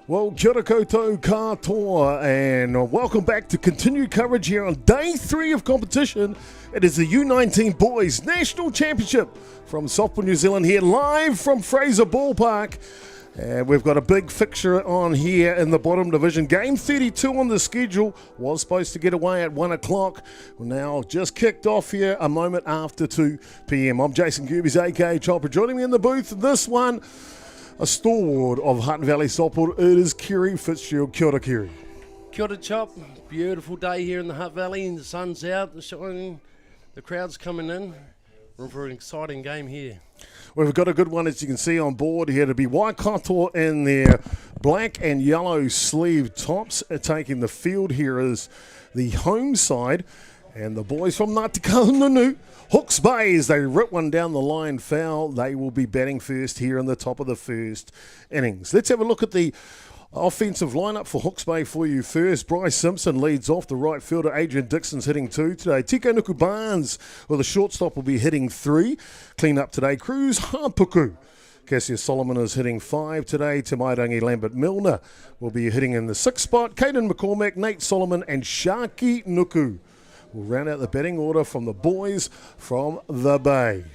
Well, kia ora koutou katoa, and welcome back to continued coverage here on day 3 of competition. It is the U19 Boys National Championship from softball New Zealand here live from Fraser Ballpark. And we've got a big fixture on here in the bottom division. Game 32 on the schedule was supposed to get away at 1 o'clock. Now just kicked off here a moment after 2 p.m. I'm Jason Gerbes, aka Chopper. Joining me in the booth, this one, a stalwart of Hutt Valley softball. It is Kerry Fitzgerald. Kia ora, Kerry. Kia ora, Chop. Beautiful day here in the Hutt Valley. The sun's out, the shining, the crowd's coming in. We're for an exciting game here. We've got a good one, as you can see on board here, to be Waikato in their black and yellow sleeve tops. Taking the field here is the home side, and the boys from Atiawa Hawke's Bay, as they rip one down the line foul. They will be batting first here in the top of the first innings. Let's have a look at the offensive lineup for Hawke's Bay for you first. Bryce Simpson leads off. The right fielder Adrian Dixon's hitting 2 today. Tiko Nuku-Barnes, well, the shortstop will be hitting 3. Clean up today, Cruz Hapuku. Cassius Solomon is hitting 5 today. Tamairangi Lambert Milner will be hitting in the 6th spot. Caden McCormack, Nate Solomon and Sharky Nuku will round out the batting order from the boys from the Bay.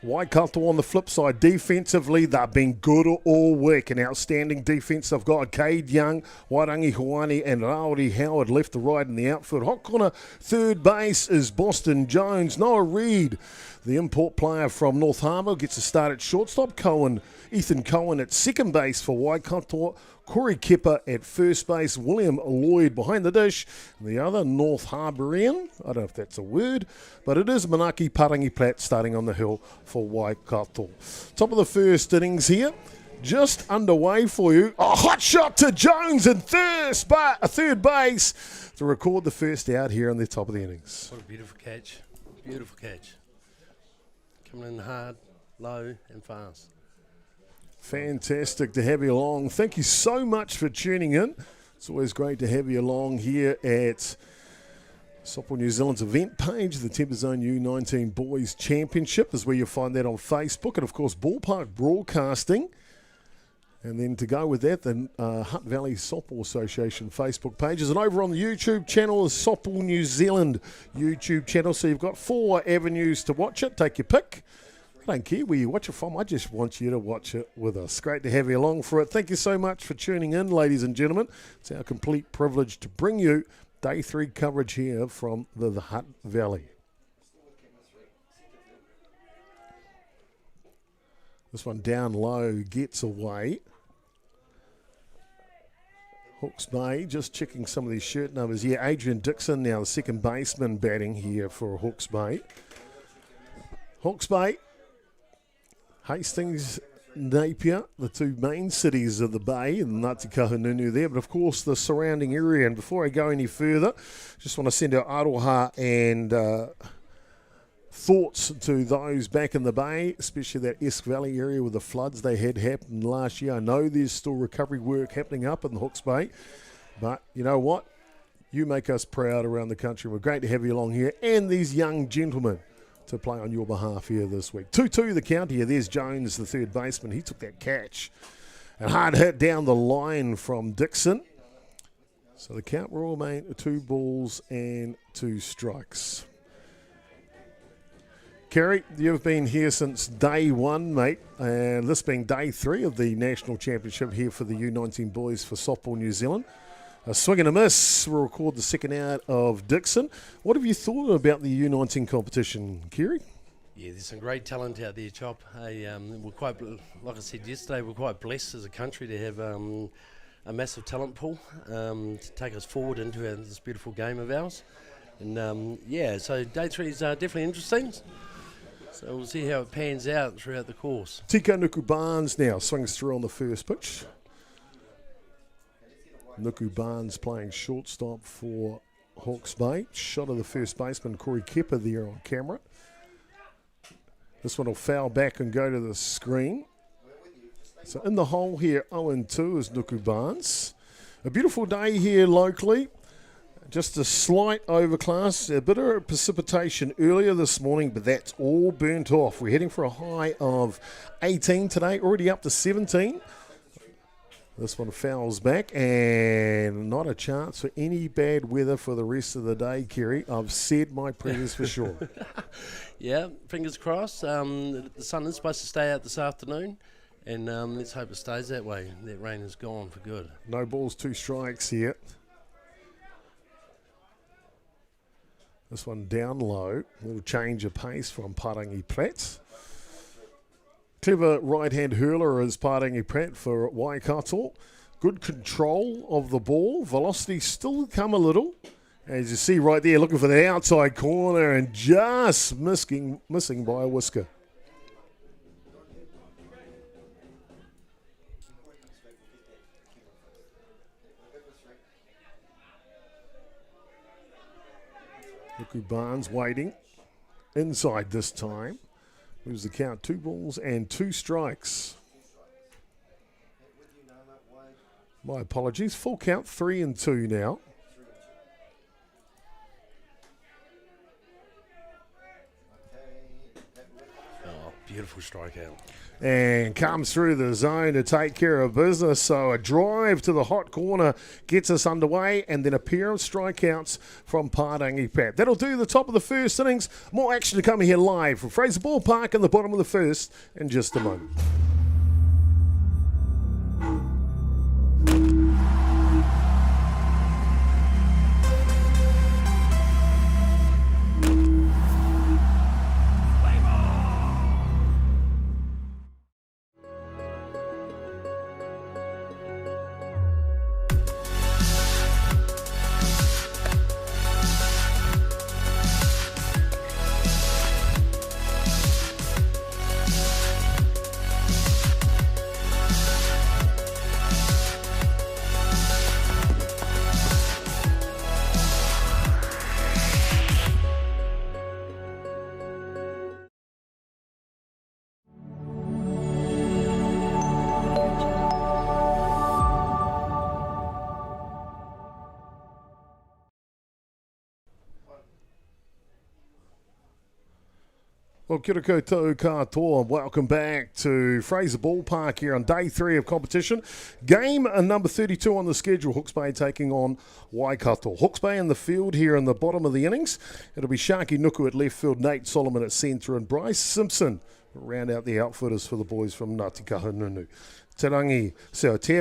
Waikato on the flip side, defensively, they've been good all week. An outstanding defence. They've got Cade Young, Wairangi Hawani and Raori Howard left to right in the outfield. Hot corner, third base is Boston Jones. Noah Reid, the import player from North Harbour, gets a start at shortstop. Ethan Cohen at second base for Waikato. Corey Kepper at first base, William Lloyd behind the dish, and the other North Harbourian, I don't know if that's a word, but it is Manaki Parangi Platt starting on the hill for Waikato. Top of the first innings here, just underway for you. A hot shot to Jones in third base to record the first out here on the top of the innings. What a beautiful catch. Beautiful catch. Coming in hard, low and fast. Fantastic to have you along. Thank you so much for tuning in. It's always great to have you along here at Softball New Zealand's event page. The Timber Zone U19 Boys Championship is where you'll find that on Facebook. And, of course, Ballpark Broadcasting. And then to go with that, the Hutt Valley Softball Association Facebook pages. And over on the YouTube channel is Softball New Zealand YouTube channel. So you've got 4 avenues to watch it. Take your pick. I don't care where you watch it from. I just want you to watch it with us. Great to have you along for it. Thank you so much for tuning in, ladies and gentlemen. It's our complete privilege to bring you day 3 coverage here from the Hutt Valley. This one down low gets away. Hawke's Bay just checking some of these shirt numbers here. Adrian Dixon now the second baseman batting here for Hawke's Bay. Hawke's Bay, Hastings, Napier, the 2 main cities of the Bay, and Ngāti Kahungunu there, but of course the surrounding area. And before I go any further, just want to send out aroha and thoughts to those back in the Bay, especially that Esk Valley area with the floods they had happened last year. I know there's still recovery work happening up in the Hawke's Bay, but you know what? You make us proud around the country. We're great to have you along here, and these young gentlemen to play on your behalf here this week. 2-2 the count here. There's Jones, the third baseman. He took that catch. And hard hit down the line from Dixon. So the count will remain 2 balls and 2 strikes. Kerry, you've been here since day 1, mate. And this being day 3 of the National Championship here for the U19 Boys for Softball New Zealand. A swing and a miss. We'll record the second out of Dixon. What have you thought about the U19 competition, Kerry? Yeah, there's some great talent out there, Chop. We're quite, like I said yesterday, we're quite blessed as a country to have a massive talent pool to take us forward into this beautiful game of ours. And so day 3 is definitely interesting. So we'll see how it pans out throughout the course. Tiko Nuku-Barnes now swings through on the first pitch. Nuku-Barnes playing shortstop for Hawke's Bay. Shot of the first baseman, Corey Kepper, there on camera. This one will foul back and go to the screen. So in the hole here, 0-2 is Nuku-Barnes. A beautiful day here locally. Just a slight overcast, a bit of precipitation earlier this morning, but that's all burnt off. We're heading for a high of 18 today, already up to 17. This one fouls back, and not a chance for any bad weather for the rest of the day, Kerry. I've said my prayers for sure. Yeah, fingers crossed. The sun is supposed to stay out this afternoon, and let's hope it stays that way. That rain is gone for good. No balls, 2 strikes here. This one down low. A little change of pace from Parangi Pratt. Clever right-hand hurler is Parangi Pratt for Waikato. Good control of the ball. Velocity still come a little. As you see right there, looking for the outside corner and just missing by a whisker. Nuku Barnes waiting. Inside this time. Moves the count, 2 balls and 2 strikes. My apologies. Full count, 3 and 2 now. Oh, beautiful strikeout. And comes through the zone to take care of business. So a drive to the hot corner gets us underway, and then a pair of strikeouts from Parangi Pratt. That'll do the top of the first innings. More action to come here live from Fraser Ballpark in the bottom of the first in just a moment. Well, kia ora koutou katoa. Welcome back to Fraser Ballpark here on day 3 of competition. Game number 32 on the schedule. Hawke's Bay taking on Waikato. Hawke's Bay in the field here in the bottom of the innings. It'll be Sharky Nuku at left field, Nate Solomon at centre, and Bryce Simpson round out the outfitters for the boys from Ngāti Kahungunu. Te Rangi Seo Te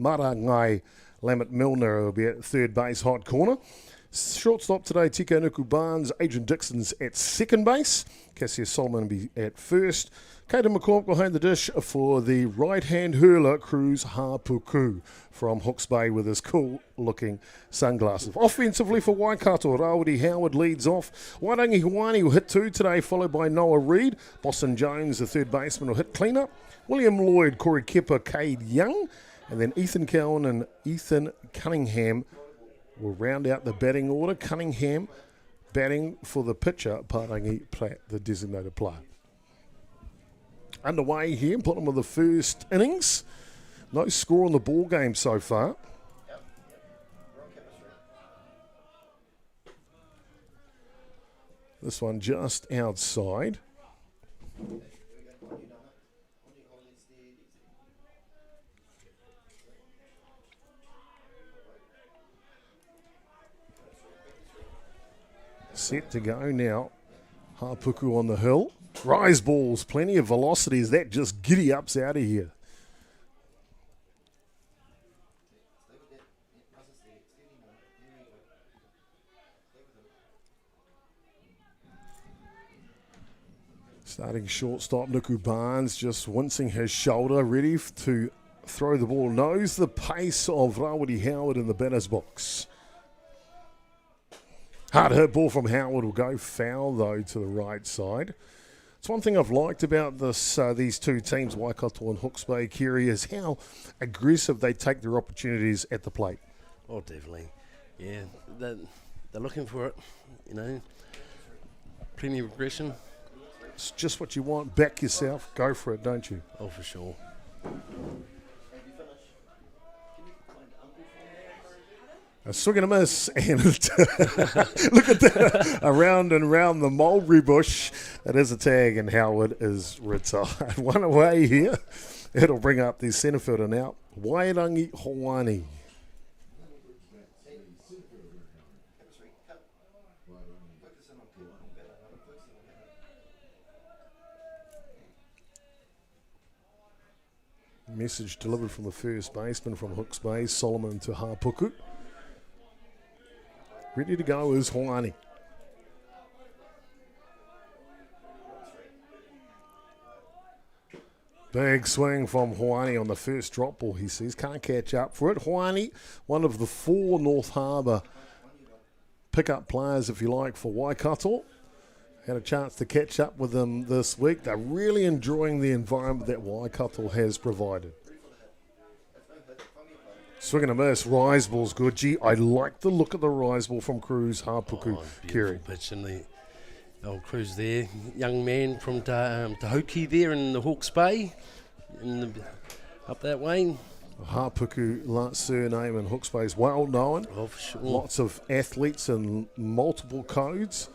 Marangai Lamet Milner will be at third base, hot corner. Shortstop today, Tiko Nuku Barnes. Adrian Dixon's at second base. Cassius Solomon will be at first. Caden McCormick behind the dish for the right-hand hurler, Cruz Hapuku from Hawke's Bay with his cool-looking sunglasses. Offensively for Waikato, Rawiri Howard leads off. Wairangi Hawani will hit 2 today, followed by Noah Reid. Boston Jones, the third baseman, will hit cleanup. William Lloyd, Corey Kepper, Cade Young. And then Ethan Cowan and Ethan Cunningham will round out the batting order. Cunningham batting for the pitcher, Parangi Pratt, the designated player. Underway here, bottom of the first innings. No score on the ball game so far. This one just outside. Set to go now. Hapuku on the hill. Rise balls, plenty of velocity as that just giddy ups out of here. Starting shortstop, Nuku Barnes just wincing his shoulder, ready to throw the ball. Knows the pace of Rawiri Howard in the batter's box. Hard hit ball from Howard will go foul though to the right side. It's one thing I've liked about these two teams, Waikato and Hawke's Bay, Kerry, is how aggressive they take their opportunities at the plate. Oh, definitely. Yeah, they're looking for it, you know. Plenty of aggression. It's just what you want. Back yourself. Go for it, don't you? Oh, for sure. A swing and a miss, and look at that, around and round the mulberry bush. It is a tag, and Howard is retired. One away here. It'll bring up the centre fielder now, Wairangi Hoani. Message delivered from the first baseman from Hawke's Bay, Solomon to Hapuku. Ready to go is Hoani. Big swing from Hoani on the first drop ball, he says. Can't catch up for it. Hoani, one of the 4 North Harbour pickup players, if you like, for Waikato. Had a chance to catch up with them this week. They're really enjoying the environment that Waikato has provided. Swing and a miss. Rise ball's good. Gee, I like the look of the rise ball from Cruz Hapuku. Kerry. Pitch in the old Cruz there. Young man from Tahoki there in the Hawke's Bay. Up that way. Hapuku, last surname in Hawke's Bay is well known. Oh, for sure. Lots of athletes in multiple codes.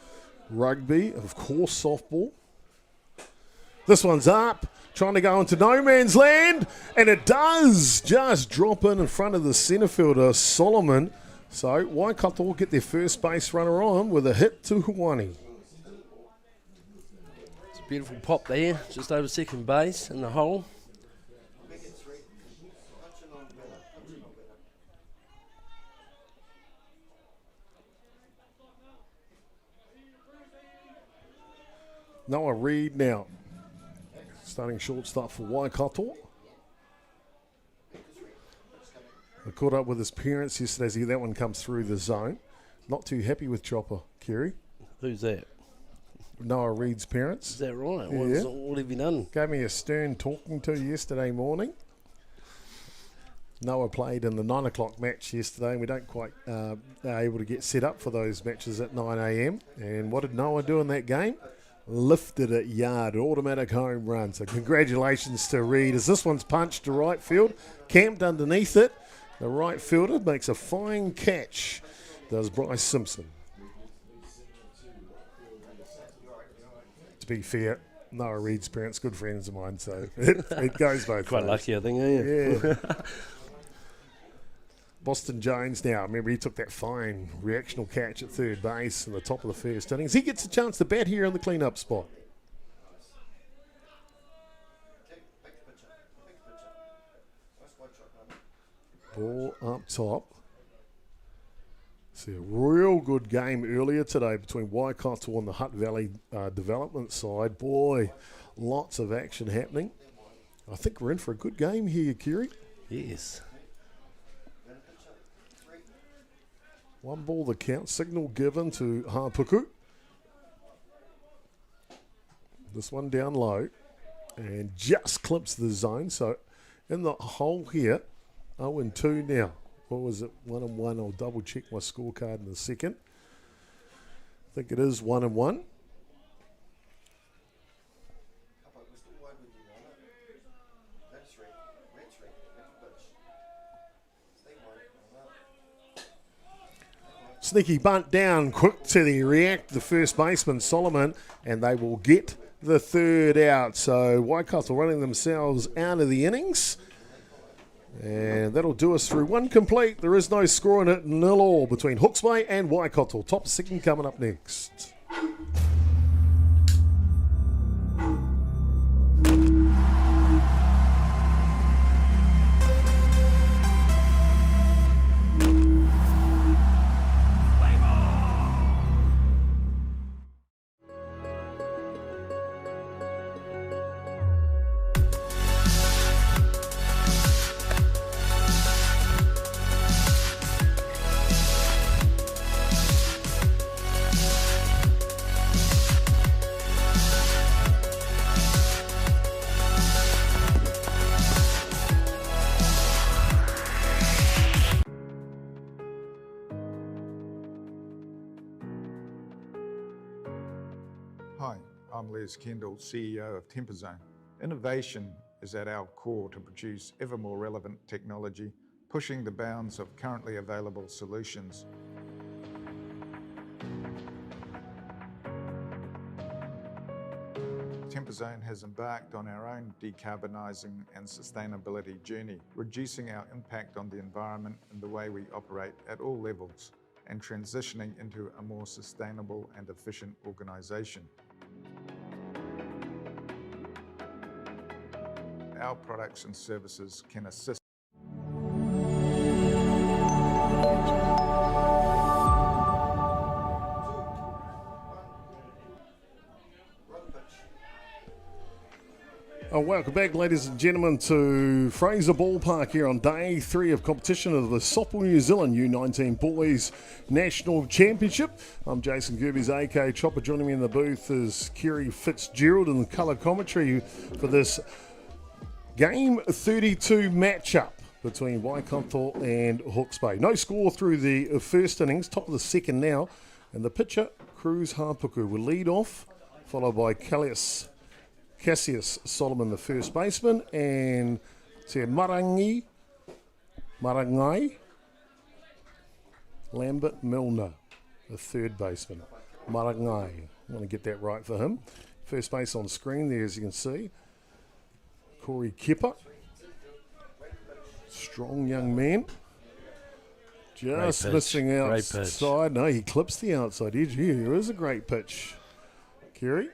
Rugby, of course, softball. This one's up, trying to go into no man's land, and it does just drop in front of the centre fielder, Solomon. So Waikato will get their first base runner on with a hit to Hoani. It's a beautiful pop there, just over second base in the hole. Noah Reid now, starting shortstop for Waikato. I caught up with his parents yesterday. See, that one comes through the zone. Not too happy with Chopper, Kerry. Who's that? Noah Reid's parents. Is that right? Yeah. What have you done? Gave me a stern talking to yesterday morning. Noah played in the 9 o'clock match yesterday, and we don't quite able to get set up for those matches at 9 a.m. And what did Noah do in that game? Lifted it yard, automatic home run. So congratulations to Reid. As this one's punched to right field, camped underneath it. The right fielder makes a fine catch. Does Bryce Simpson. To be fair, Noah Reid's parents, good friends of mine, so it goes both Quite ways. lucky, I think, aren't you? Yeah. Boston Jones now, remember he took that fine reactional catch at third base in the top of the first innings. He gets a chance to bat here in the clean-up spot. Ball up top. See a real good game earlier today between Waikato and the Hutt Valley development side. Boy, lots of action happening. I think we're in for a good game here, Kiri. Yes. One ball the count. Signal given to Hapuku. This one down low. And just clips the zone. So in the hole here, 0-2 now. What was it? 1-1. I'll double check my scorecard in a second. I think it is 1-1. Sneaky bunt down, quick to the react, the first baseman, Solomon, and they will get the third out. So Waikato running themselves out of the innings. And that'll do us through one complete. There is no score in it, 0-0 between Hawke's Bay and Waikato. Top second coming up next. Hi, I'm Les Kendall, CEO of Temperzone. Innovation is at our core to produce ever more relevant technology, pushing the bounds of currently available solutions. Temper Zone has embarked on our own decarbonising and sustainability journey, reducing our impact on the environment and the way we operate at all levels, and transitioning into a more sustainable and efficient organisation. Our products and services can assist Welcome back, ladies and gentlemen, to Fraser Ballpark here on day 3 of competition of the Softball New Zealand U19 Boys National Championship. I'm Jason Gerbes, AK Chopper. Joining me in the booth is Kerry Fitzgerald in the colour commentary for this Game 32 matchup between Waikato and Hawke's Bay. No score through the first innings, top of the second now, and the pitcher, Cruz Hapuku, will lead off, followed by Cassius Solomon, the first baseman, and Te Marangai Lambert Milner, the third baseman. Marangai, I want to get that right for him. First base on screen there, as you can see. Corey Kipper, strong young man. Just missing outside. No, he clips the outside edge here. There is a great pitch. Kerry.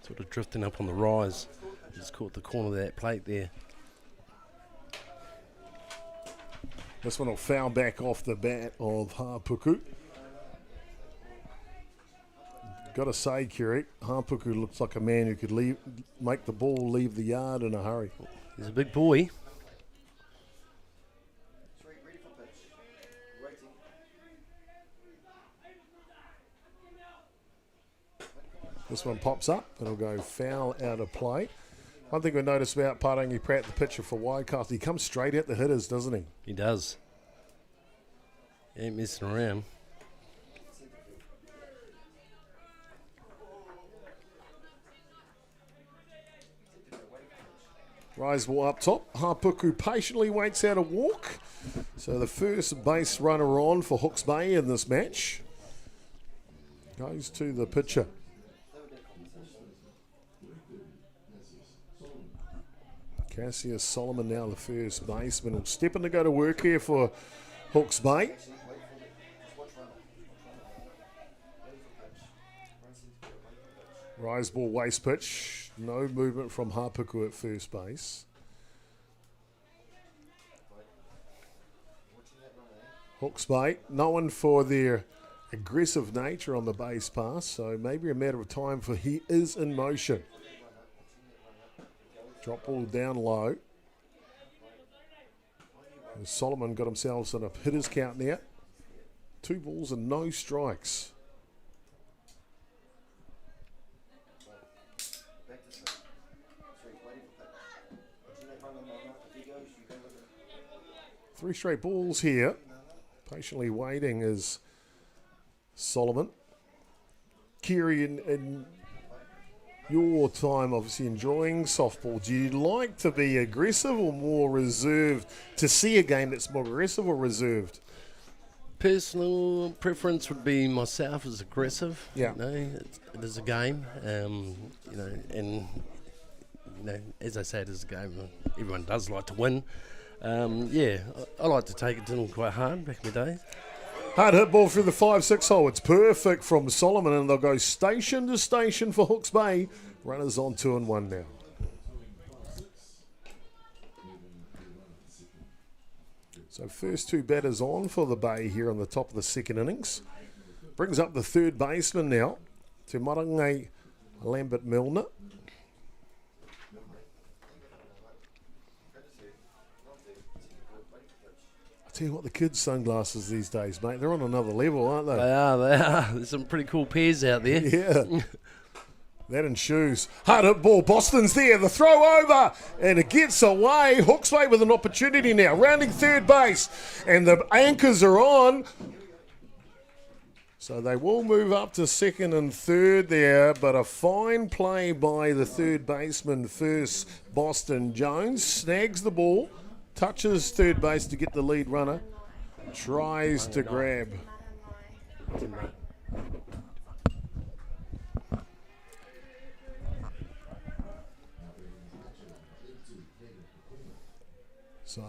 Sort of drifting up on the rise. Just caught the corner of that plate there. This one will foul back off the bat of Hapuku. Got to say, Kerry, Hapuku looks like a man who could make the ball leave the yard in a hurry. He's a big boy. This one pops up. It'll go foul out of play. One thing we noticed about Parangi Pratt, the pitcher for Waikato, he comes straight at the hitters, doesn't he? He does. He ain't messing around. Rise ball up top. Hapuku patiently waits out a walk. So the first base runner on for Hawke's Bay in this match goes to the pitcher. Cassius Solomon, now the first baseman, will step in to go to work here for Hawke's Bay. Rise ball, waste pitch. No movement from Hapuku at first base. Hawke's Bay, known for their aggressive nature on the base pass, so maybe a matter of time for he is in motion. Drop ball down low. And Solomon got himself in a hitter's count now. 2 balls and no strikes. Three straight balls here. Patiently waiting is Solomon. Kerry, in your time obviously enjoying softball, do you like to be aggressive or more reserved? To see a game that's more aggressive or reserved? Personal preference would be myself as aggressive. Yeah. You know, it is a game. You know, and you know, as I say, it is a game. Everyone does like to win. Yeah, I like to take it to them quite hard back in the day. Hard hit ball through the 5-6 hole. It's perfect from Solomon, and they'll go station to station for Hawke's Bay. Runners on 2 and 1 now. So first 2 batters on for the Bay here on the top of the second innings. Brings up the third baseman now, Te Marangai Lambert Milner. Tell you what, the kids' sunglasses these days, mate, they're on another level, aren't they? They are. There's some pretty cool pairs out there. Yeah. That and shoes. Hard hit ball. Boston's there. The throw over. And it gets away. Hawke's Bay with an opportunity now. Rounding third base. And the anchors are on. So they will move up to second and third there. But a fine play by the third baseman first, Boston Jones. Snags the ball. Touches third base to get the lead runner. Tries to grab. So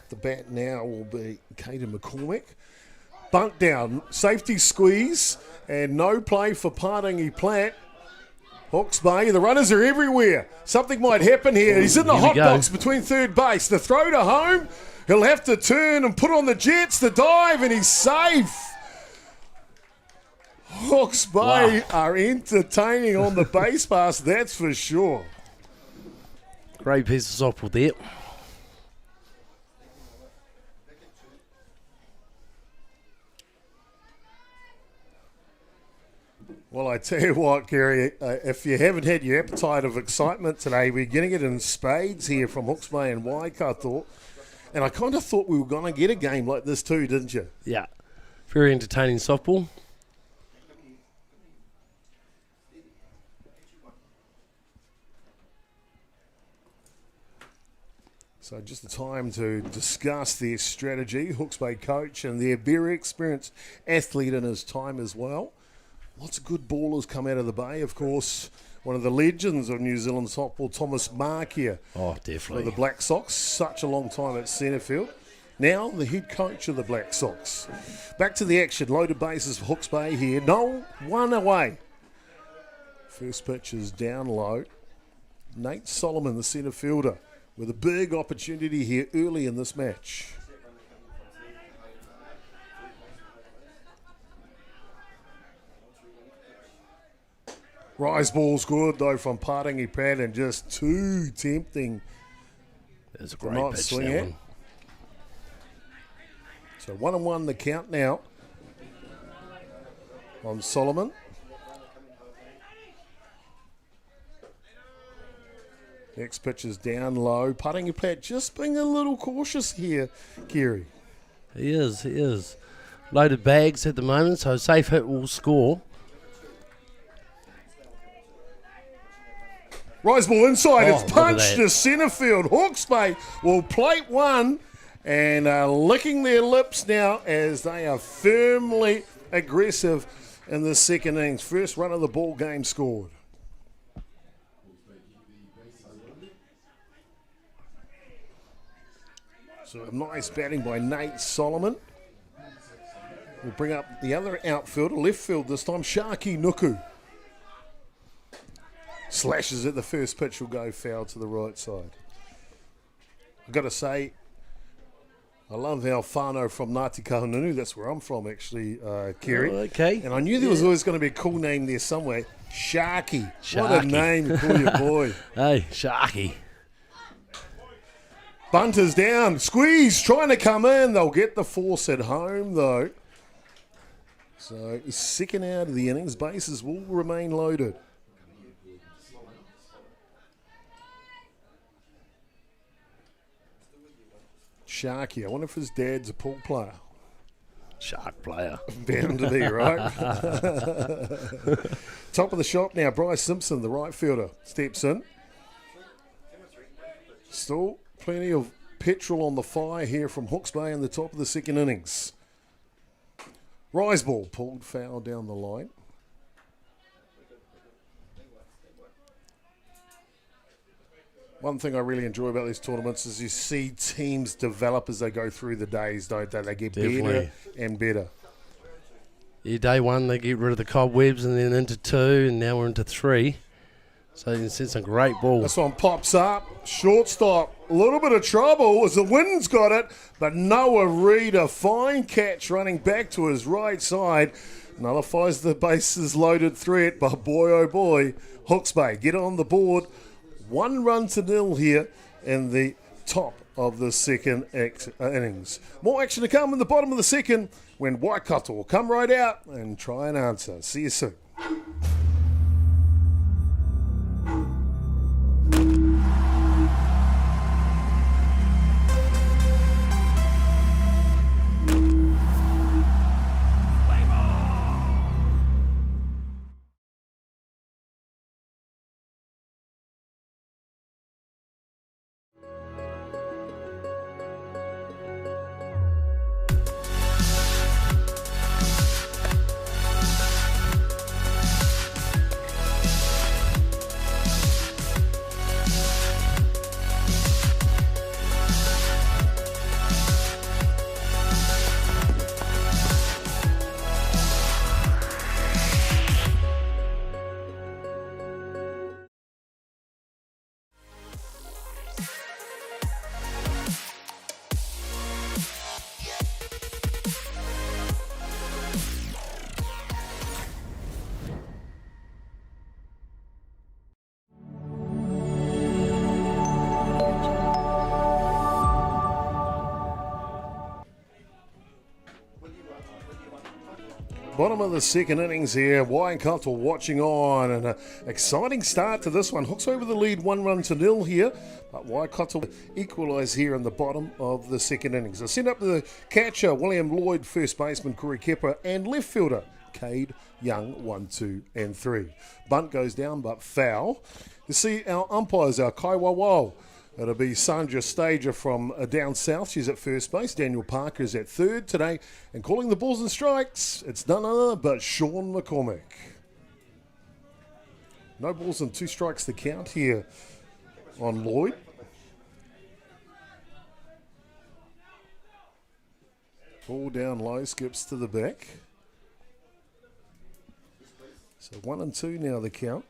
the bat now will be Caden McCormick. Bunt down, safety squeeze, and no play for Parangi Platt. Hawke's Bay, the runners are everywhere. Something might happen here. He's in the hot box between third base. The throw to home, he'll have to turn and put on the jets, the dive, and he's safe. Hawke's Bay are entertaining on the base pass, that's for sure. Great piece of softball there. Well, I tell you what, Gary, if you haven't had your appetite of excitement today, we're getting it in spades here from Hawke's Bay and Waikato. And I kind of thought we were going to get a game like this too, didn't you? Yeah, very entertaining softball. So just the time to discuss their strategy. Hawke's Bay coach and their very experienced athlete in his time as well. Lots of good ballers come out of the Bay. Of course, one of the legends of New Zealand softball, Thomas Mark here. Oh, definitely. For the Black Sox. Such a long time at centre field. Now the head coach of the Black Sox. Back to the action. Loaded bases for Hawke's Bay here. No one away. First pitch is down low. Nate Solomon, the centre fielder, with a big opportunity here early in this match. Rise ball's good though from Parangi Platt and just too tempting. That's a great pitch, that one. So 1-1 the count now on Solomon. Next pitch is down low. Parangi Platt just being a little cautious here, Kerry. He is. Loaded bags at the moment, so safe hit will score. Rise ball inside, it's punched to centre field. Hawke's Bay will plate one and are licking their lips now as they are firmly aggressive in the second innings. First run of the ball game scored. So nice batting by Nate Solomon. We'll bring up the other outfielder, left field this time, Sharky Nuku. Slashes at the first pitch, will go foul to the right side. I've got to say, I love our whānau from Ngāti Kahungunu. That's where I'm from, actually, Kerry. Oh, okay. And I knew there was always going to be a cool name there somewhere. Sharky. What a name to call your boy. Hey, Sharky. Bunter's down. Squeeze, trying to come in. They'll get the force at home, though. So, second out of the innings. Bases will remain loaded. Sharky, I wonder if his dad's a pool player. Shark player. Bound to be, right? Top of the shop now, Bryce Simpson, the right fielder, steps in. Still plenty of petrol on the fire here from Hawke's Bay in the top of the second innings. Rise ball pulled foul down the line. One thing I really enjoy about these tournaments is you see teams develop as they go through the days, don't they? They get better and better. Yeah, day one, they get rid of the cobwebs and then into two, and now we're into three. So you can see some great balls. This one pops up. Shortstop, a little bit of trouble as the wind's got it, but Noah Reid, a fine catch running back to his right side, nullifies the bases loaded threat, but boy, oh boy, Hawke's Bay get on the board. 1-0 here in the top of the second innings. More action to come in the bottom of the second when Waikato will come right out and try and answer. See you soon. Bottom of the second innings here. Waikato watching on, and an exciting start to this one. Hooks over the lead 1-0 here, but Waikato equalise here in the bottom of the second innings. They send up the catcher, William Lloyd, first baseman, Corey Kepa, and left fielder, Cade Young, 1, 2, and 3. Bunt goes down, but foul. You see our umpires, our Kaiwawao. It'll be Sandra Stager from down south. She's at first base. Daniel Parker is at third today. And calling the balls and strikes, it's none other but Sean McCormick. No balls and 2 strikes to count here on Lloyd. Ball down low, skips to the back. So 1 and 2 now the count.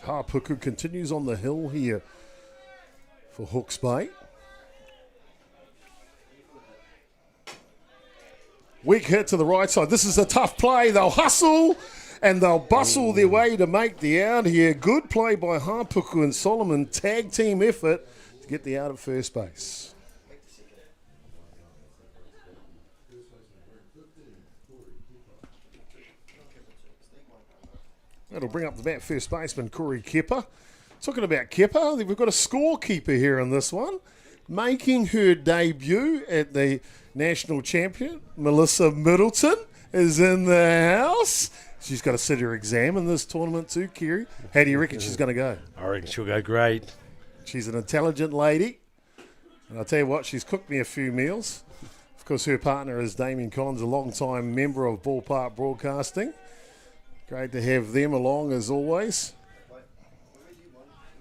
Hapuku continues on the hill here for Hawke's Bay. Weak hit to the right side. This is a tough play. They'll hustle and they'll bustle their way to make the out here. Good play by Hapuku and Solomon. Tag team effort to get the out at first base. That'll bring up the bat first baseman, Corey Kepa. Talking about Kepa, we've got a scorekeeper here in this one. Making her debut at the national champion, Melissa Middleton, is in the house. She's got to sit her exam in this tournament too, Kerry. How do you reckon she's going to go? I reckon she'll go great. She's an intelligent lady. And I'll tell you what, she's cooked me a few meals. Of course, her partner is Damien Collins, a long-time member of Ballpark Broadcasting. Great to have them along as always.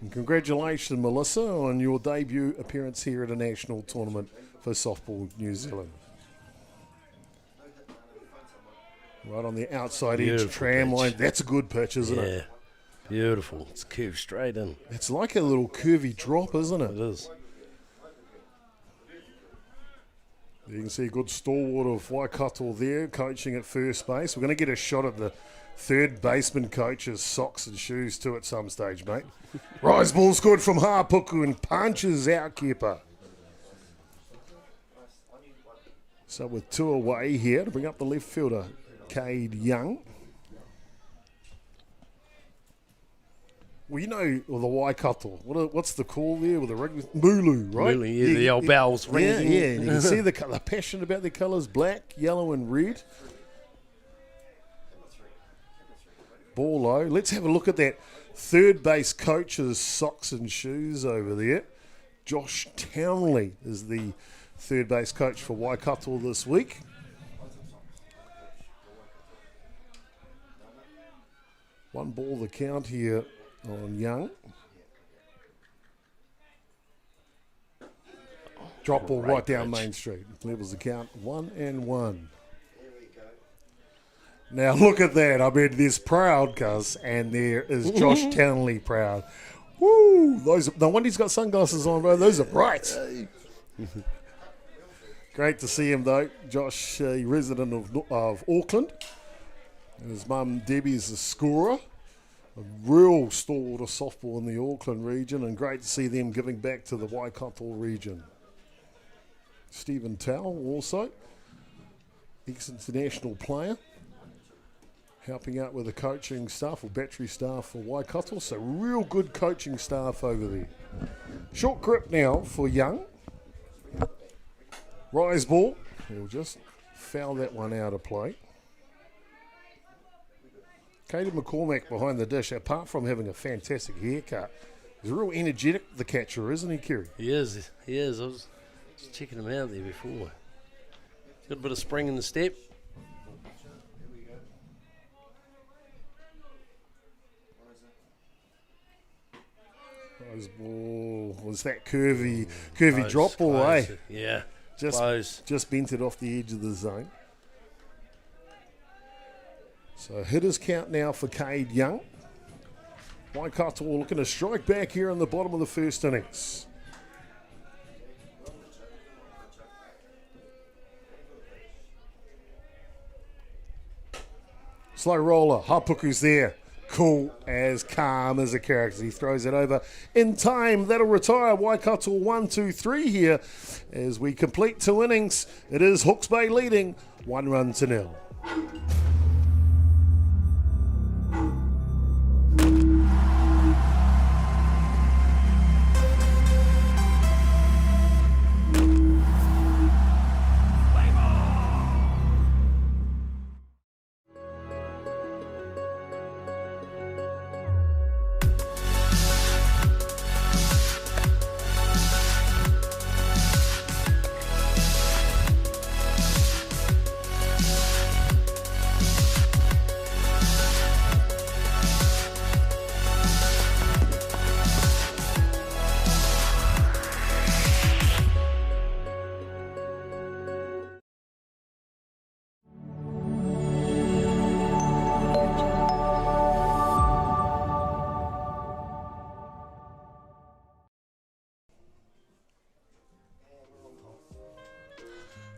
And congratulations, Melissa, on your debut appearance here at a national tournament for Softball New Zealand. Right on the outside edge, tram line. That's a good pitch, isn't it? Yeah, beautiful. It's curved straight in. It's like a little curvy drop, isn't it? It is. You can see a good stalwart of Waikato there, coaching at first base. We're going to get a shot at the third baseman coach's socks and shoes too at some stage, mate. Rise ball's good from Hapuku and punches out Kepa. So with 2 away here to bring up the left fielder, Cade Young. Well, you know the Waikato. What's the call there with the rugby? Mulu, right? Mulu, yeah, the old bells ringing. Yeah. And you can see the passion about their colours, black, yellow and red. Ball low. Let's have a look at that third base coach's socks and shoes over there. Josh Townley is the third base coach for Waikato this week. One ball the count here on Young. Drop ball right down Main Street. Levels the count 1-1. Now look at that. I mean, there's proud cuz, and there is Josh Townley proud. Woo! No wonder he's got sunglasses on, bro. Those are bright. Great to see him though. Josh, a resident of Auckland. And his mum Debbie is a scorer. A real stalwart of softball in the Auckland region, and great to see them giving back to the Waikato region. Stephen Towell also, ex-international player, helping out with the coaching staff or battery staff for Waikato. So real good coaching staff over there. Short grip now for Young. Rise ball. He'll just foul that one out of play. Katie McCormack behind the dish, apart from having a fantastic haircut, he's real energetic, the catcher, isn't he, Kerry? He is. I was just checking him out there before. Got a bit of spring in the step. Rise ball. Was that curvy drop ball, eh? Yeah. Just bent it off the edge of the zone. So hitters count now for Cade Young. Waikato looking to strike back here in the bottom of the first innings. Slow roller. Hapuku's there. cool as calm as a character. He throws it over in time. That'll retire Waikato 1-2-3 here as we complete 2 innings. It is Hawke's Bay leading 1-0.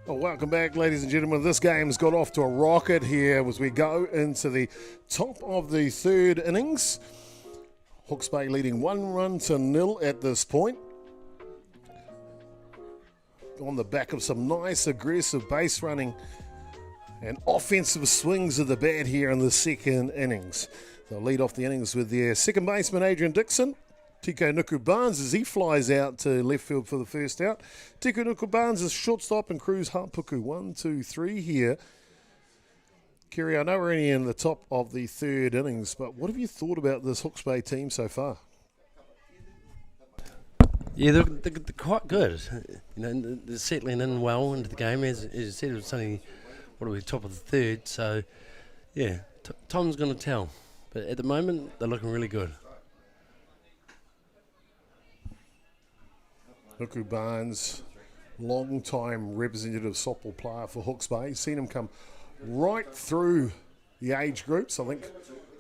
Well, welcome back, ladies and gentlemen. This game's got off to a rocket here as we go into the top of the 3rd innings. Hawke's Bay leading 1-0 at this point. On the back of some nice aggressive base running and offensive swings of the bat here in the 2nd innings. They'll lead off the innings with their second baseman, Adrian Dixon. Tiko Nuku-Barnes as he flies out to left field for the first out. Tiko Nuku-Barnes is shortstop and Cruz Hapuku 1-2-3 here. Kerry, I know we're only in the top of the 3rd innings, but what have you thought about this Hawke's Bay team so far? Yeah, they're quite good. You know, they're settling in well into the game. As you said, it's only, top of the 3rd. So, yeah, Tom's going to tell. But at the moment, they're looking really good. Nuku-Barnes, long-time representative softball player for Hawke's Bay. Seen him come right through the age groups. I think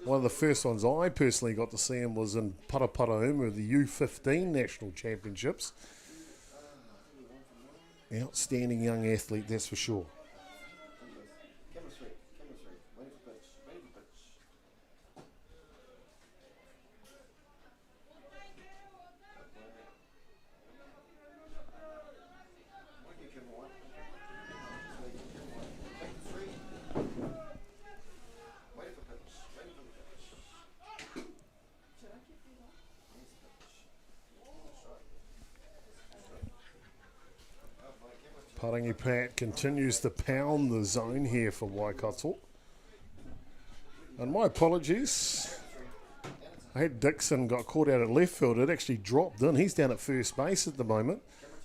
one of the first ones I personally got to see him was in Paraparaumu with the U19 National Championships. Outstanding young athlete, that's for sure. Parangi Pat continues to pound the zone here for Waikato. And my apologies. I had Dixon got caught out at left field. It actually dropped in. He's down at first base at the moment.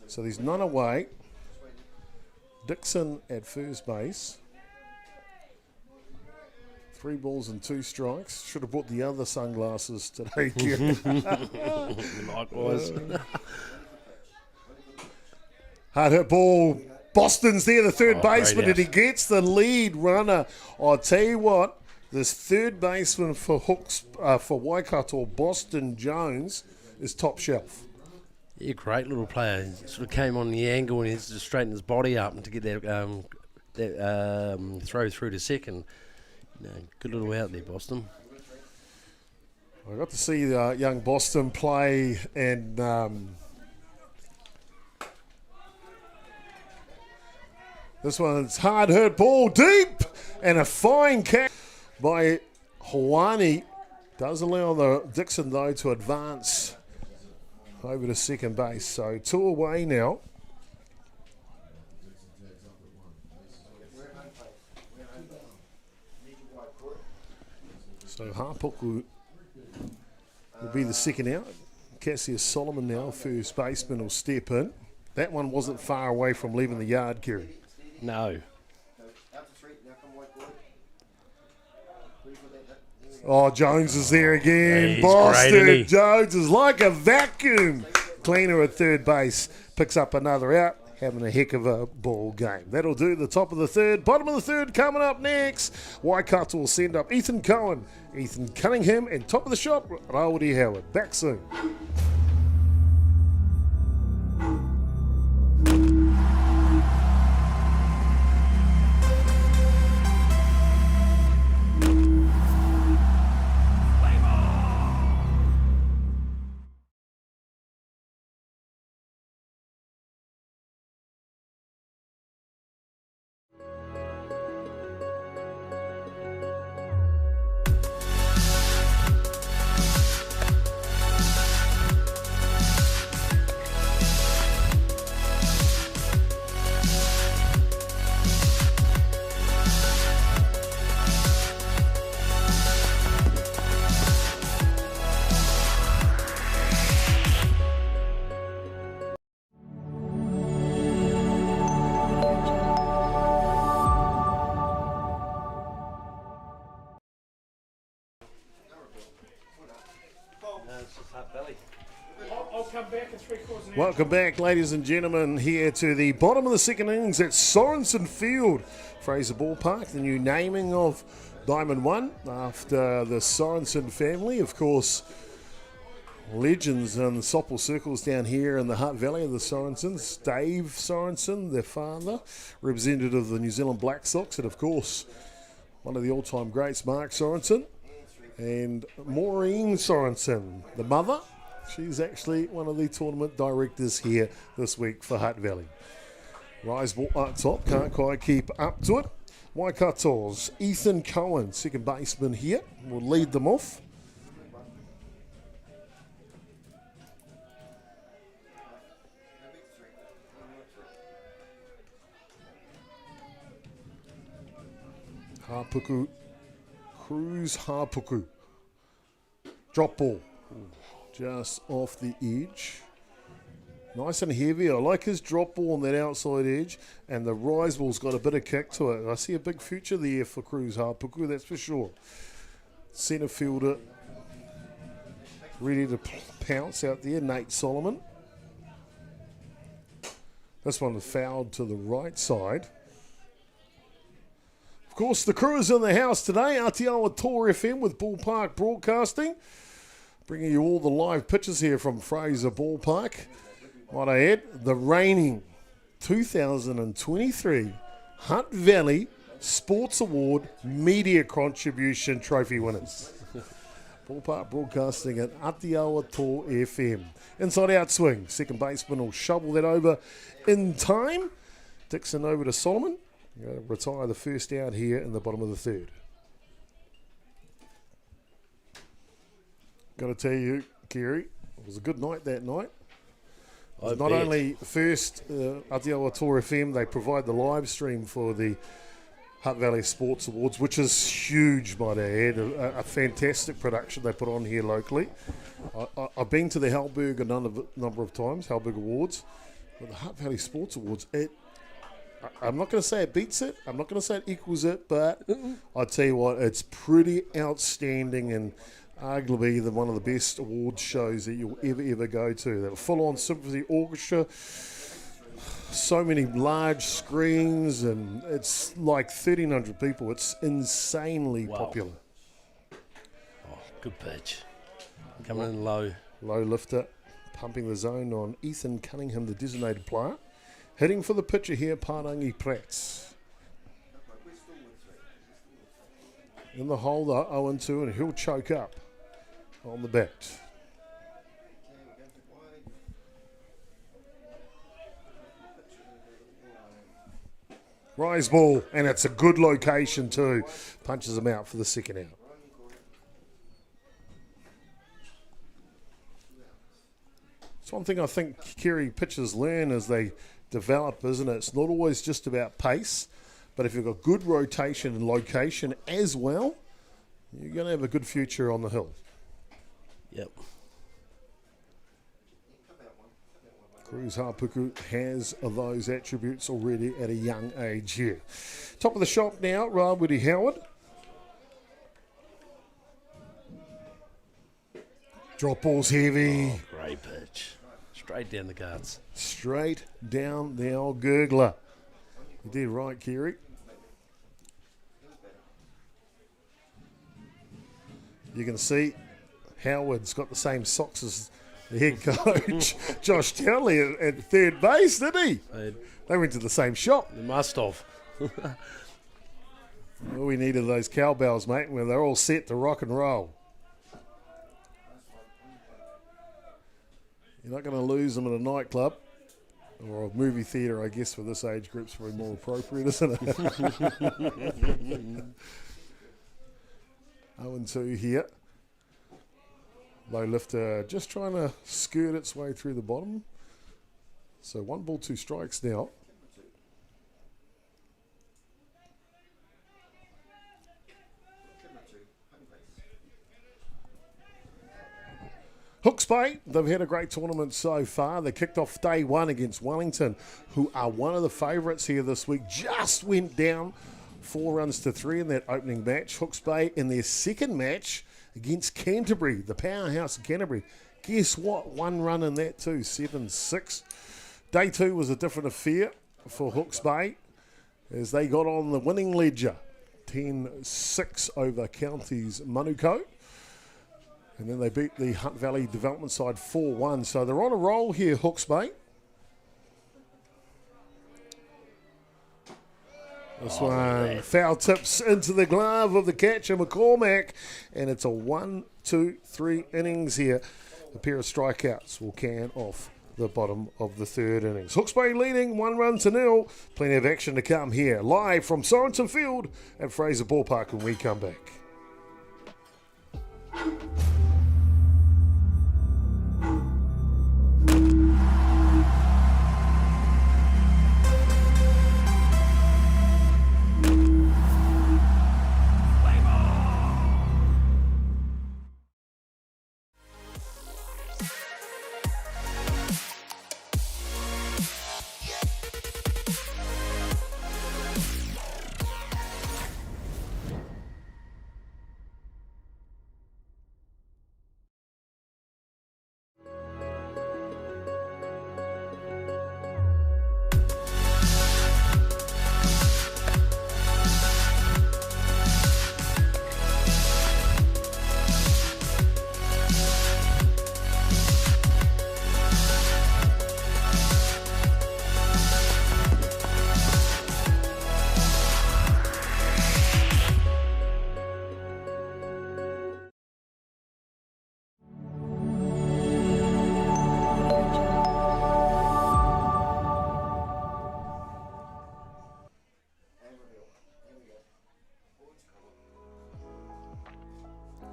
So there's none away. Dixon at first base. 3 balls and 2 strikes. Should have brought the other sunglasses today, Kieran. Likewise. Hard hit ball. Boston's there, the third baseman, and he out. gets the lead runner. I'll tell you what, this third baseman for for Waikato, Boston Jones, is top shelf. Yeah, great little player. He sort of came on the angle and he's just straightened his body up to get that throw through to second. You know, good little out there, Boston. I got to see young Boston play, and this one's hard hurt ball deep, and a fine catch by Hawani. Does allow the Dixon though to advance over to second base. So 2 away now. So Hapuku will be the second out. Cassius Solomon now, first baseman, will step in. That one wasn't far away from leaving the yard, Kerry. No. Oh, Jones is there again. He's Boston great, isn't he? Jones is like a vacuum cleaner at third base. Picks up another out. Having a heck of a ball game. That'll do the top of the 3rd. Bottom of the 3rd coming up next. Waikato will send up Ethan Cohen, Ethan Cunningham, and top of the shop, Raudi Howard. Back soon. It's just Hutt Valley. I'll come back in 3/4 of Welcome back, ladies and gentlemen, here to the bottom of the second innings at Sorensen Field, Fraser Ballpark, the new naming of Diamond 1 after the Sorensen family. Of course, legends in the softball circles down here in the Hutt Valley of the Sorensens. Dave Sorensen, their father, representative of the New Zealand Black Sox, and of course, one of the all-time greats, Mark Sorensen, and Maureen Sorensen, the mother. She's actually one of the tournament directors here this week for Hutt Valley. Rise ball up top, can't quite keep up to it. Waikato's Ethan Cohen, second baseman here, will lead them off. Hapuku, Cruz Hapuku. Drop ball. Just off the edge. Nice and heavy. I like his drop ball on that outside edge, and the rise ball's got a bit of kick to it. I see a big future there for Cruz Hapuku, that's for sure. Centre fielder ready to pounce out there, Nate Solomon. This one is fouled to the right side. Of course, the crew is in the house today. Atiawa Toa FM with Ballpark Broadcasting. Bringing you all the live pictures here from Fraser Ballpark. Might I add, the reigning 2023 Hutt Valley Sports Award Media Contribution Trophy winners. Ballpark Broadcasting at Atiawa Toa FM. Inside out swing. Second baseman will shovel that over in time. Dixon over to Solomon. Retire the first out here in the bottom of the third. Got to tell you, Kerry, it was a good night that night. Not only first Atiawa Toa FM, they provide the live stream for the Hutt Valley Sports Awards, which is huge, might I add. A fantastic production they put on here locally. I've been to the Halberg a number of times, Halberg Awards. But the Hutt Valley Sports Awards, I'm not going to say it beats it. I'm not going to say it equals it, but I'll tell you what, it's pretty outstanding and arguably one of the best awards shows that you'll ever go to. They were full-on symphony orchestra, so many large screens, and it's like 1,300 people. It's insanely popular. Oh, good pitch. Coming in low. Low lifter, pumping the zone on Ethan Cunningham, the designated player. Hitting for the pitcher here, Parangi Prats. In the hole, though, 0-2, and he'll choke up on the bat. Rise ball, and it's a good location too. Punches him out for the second out. It's one thing I think Kerry pitchers learn as they develop, isn't it? It's not always just about pace, but if you've got good rotation and location as well, you're going to have a good future on the hill. Yep. Cruz Hapuku has those attributes already at a young age here. Top of the shop now, Rawiri Howard. Drop ball's heavy. Oh, great pitch. Straight down the guards. Straight down the old gurgler. You did right, Kerry. You can see Howard's got the same socks as the head coach, Josh Townley, at third base, didn't he? They went to the same shop. They must have. Well, we needed those cowbells, mate, where they're all set to rock and roll. You're not going to lose them at a nightclub or a movie theatre, I guess, for this age group's probably more appropriate, isn't it? 0-2 here. Low lifter just trying to skirt its way through the bottom. So 1 ball, 2 strikes now. Hawke's Bay, they've had a great tournament so far. They kicked off day 1 against Wellington, who are one of the favourites here this week. Just went down 4 runs to 3 in that opening match. Hawke's Bay in their second match against Canterbury, the powerhouse of Canterbury. Guess what? 1 run in that too, 7-6. Day 2 was a different affair for Hawke's Bay as they got on the winning ledger. 10-6 over Counties Manukau. And then they beat the Hutt Valley development side 4-1. So they're on a roll here, Hawke's Bay. This one, foul tips into the glove of the catcher, McCormack. And it's a 1-2-3 innings here. A pair of strikeouts will can off the bottom of the third innings. Hawke's Bay leading 1-0. Plenty of action to come here. Live from Sorensen Field at Fraser Ballpark when we come back.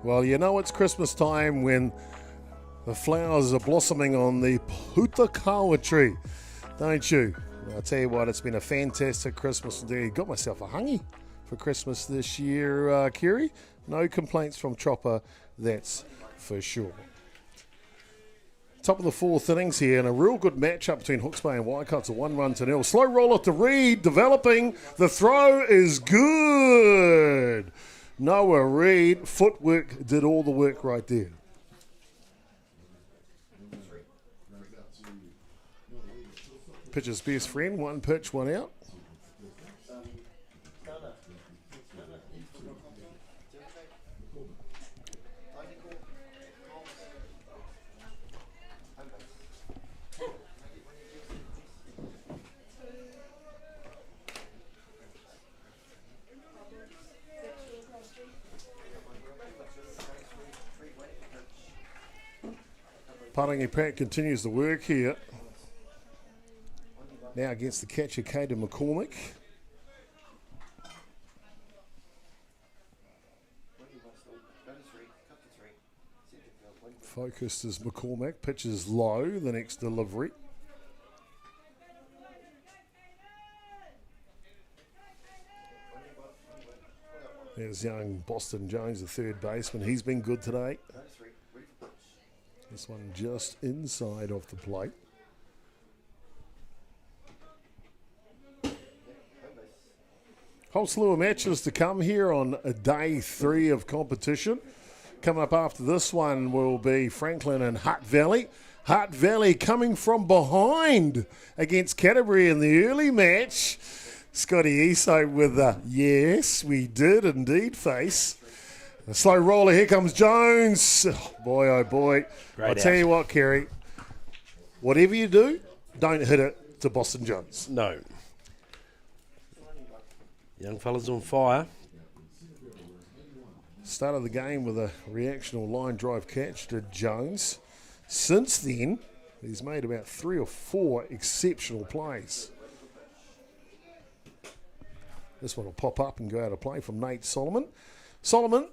Well, you know it's Christmas time when the flowers are blossoming on the Putakawa tree, don't you? Well, I'll tell you what, it's been a fantastic Christmas indeed. Got myself a hungy for Christmas this year, Kerry. No complaints from Chopper, that's for sure. Top of the fourth innings here, and a real good matchup between Hawke's Bay and Waikato. It's a 1-0. Slow roller to Reid, developing. The throw is good. Noah Reid, footwork did all the work right there. Pitcher's best friend, 1 pitch, 1 out. Parangi Pat continues the work here. Now against the catcher, Caden McCormick. Focused is McCormick. Pitches low, the next delivery. There's young Boston Jones, the third baseman. He's been good today. This one just inside of the plate. Whole slew of matches to come here on day 3 of competition. Coming up after this one will be Franklin and Hutt Valley. Hutt Valley coming from behind against Canterbury in the early match. Scotty Iso with a yes, we did indeed face. A slow roller, here comes Jones. Oh, boy, oh boy. I'll tell you what, Kerry, whatever you do, don't hit it to Boston Jones. No. Young fella's on fire. Started the game with a reactional line drive catch to Jones. Since then, he's made about 3 or 4 exceptional plays. This one will pop up and go out of play from Nate Solomon. Solomon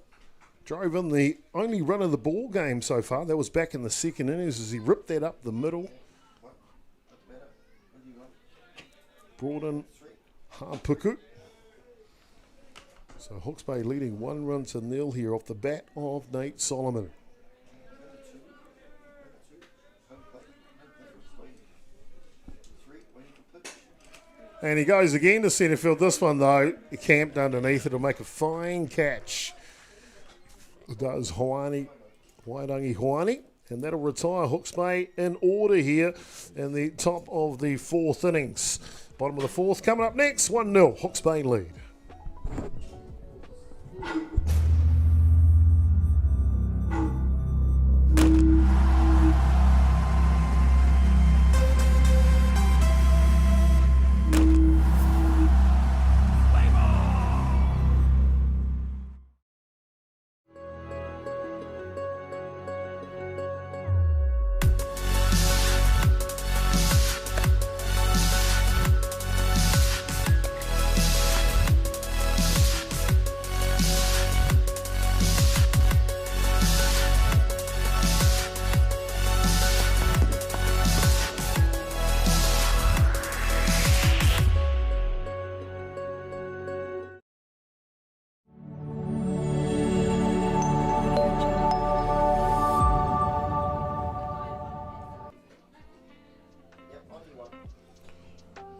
drove in the only run of the ball game so far. That was back in the second innings as he ripped that up the middle. Brought in Hapuku. So Hawke's Bay leading 1-0 here off the bat of Nate Solomon. And he goes again to centre field. This one, though, he camped underneath it. It'll make a fine catch. does Waitangi Hoani. And that'll retire Hawke's Bay in order here in the top of the fourth innings. Bottom of the fourth coming up next. 1-0, Hawke's Bay lead.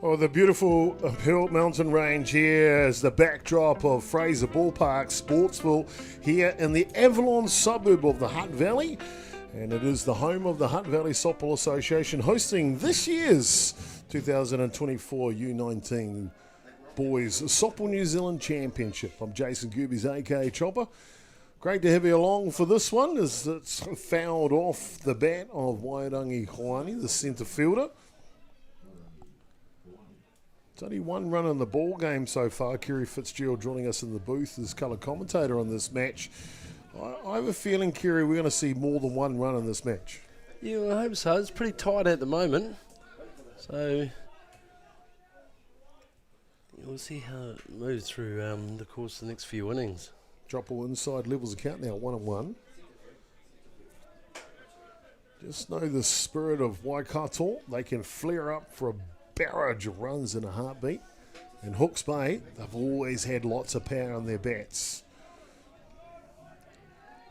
Oh, the beautiful Hill Mountain Range here is the backdrop of Fraser Ballpark, Sportsville, here in the Avalon suburb of the Hutt Valley. And it is the home of the Hutt Valley Softball Association, hosting this year's 2024 U19 Boys Softball New Zealand Championship. I'm Jason Gerbes, aka Chopper. Great to have you along for this one, as it's fouled off the bat of Waitangi Hoani, the centre fielder. It's only one run in the ball game so far. Kerry Fitzgerald joining us in the booth as colour commentator on this match. I have a feeling, Kerry, we're going to see more than one run in this match. Yeah, I hope so. It's pretty tight at the moment. So we'll see how it moves through the course of the next few innings. Drop ball inside, levels the count now, 1-1. Just know the spirit of Waikato. They can flare up for a barrage of runs in a heartbeat. And Hawke's Bay, they've always had lots of power on their bats.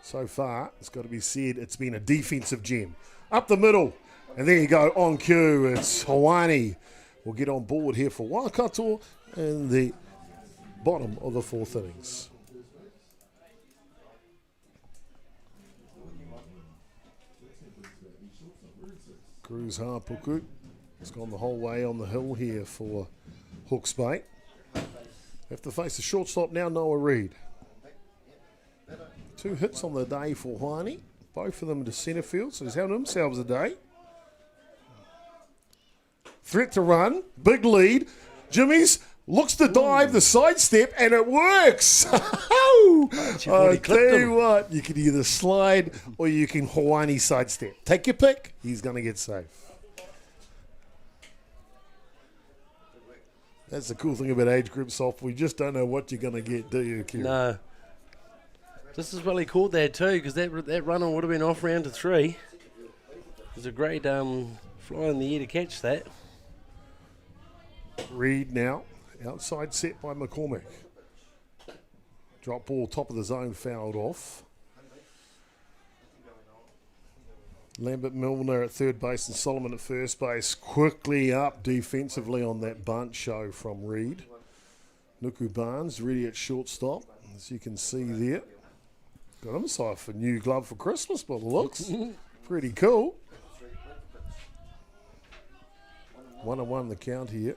So far, it's got to be said, it's been a defensive gem. Up the middle, and there you go, on cue, it's Hoani. We'll get on board here for Waikato in the bottom of the fourth innings. Cruz Hapuku. It's gone the whole way on the hill here for Hawke's Bay. Have to face the shortstop now, Noah Reid. 2 hits on the day for Hoani, both of them to centre field, so he's having themselves a day. Threat to run, big lead. Jimmy's looks to dive, the sidestep, and it works. I tell you what, you can either slide or you can Hoani sidestep. Take your pick, he's going to get safe. That's the cool thing about age group softball. You just don't know what you're going to get, do you, Kieran? No. This is well he caught that too, because that runner would have been off round to 3. It was a great fly in the air to catch that. Reid now, outside set by McCormick. Drop ball, top of the zone, fouled off. Lambert Milner at third base and Solomon at first base. Quickly up defensively on that bunt show from Reid. Nuku Barnes ready at shortstop, as you can see there. Got himself a new glove for Christmas, by the looks. Pretty cool. 1-1 the count here.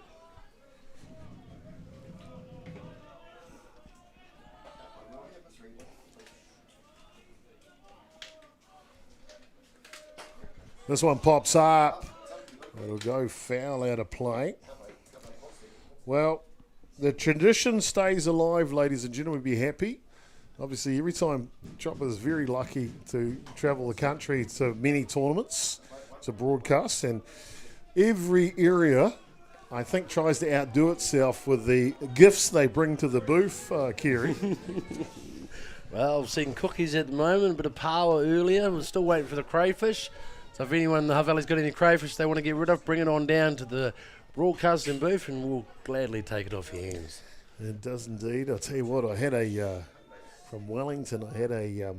This one pops up. It'll go foul out of play. Well, the tradition stays alive, ladies and gentlemen. Be happy. Obviously, every time Chopper's very lucky to travel the country to many tournaments to broadcast, and every area, I think, tries to outdo itself with the gifts they bring to the booth, Kerry. Well, I've seen cookies at the moment, a bit of power earlier. We're still waiting for the crayfish. So if anyone in the Hutt Valley's got any crayfish they want to get rid of, bring it on down to the broadcasting booth and we'll gladly take it off your hands. It does indeed. I'll tell you what, I had from Wellington, I had a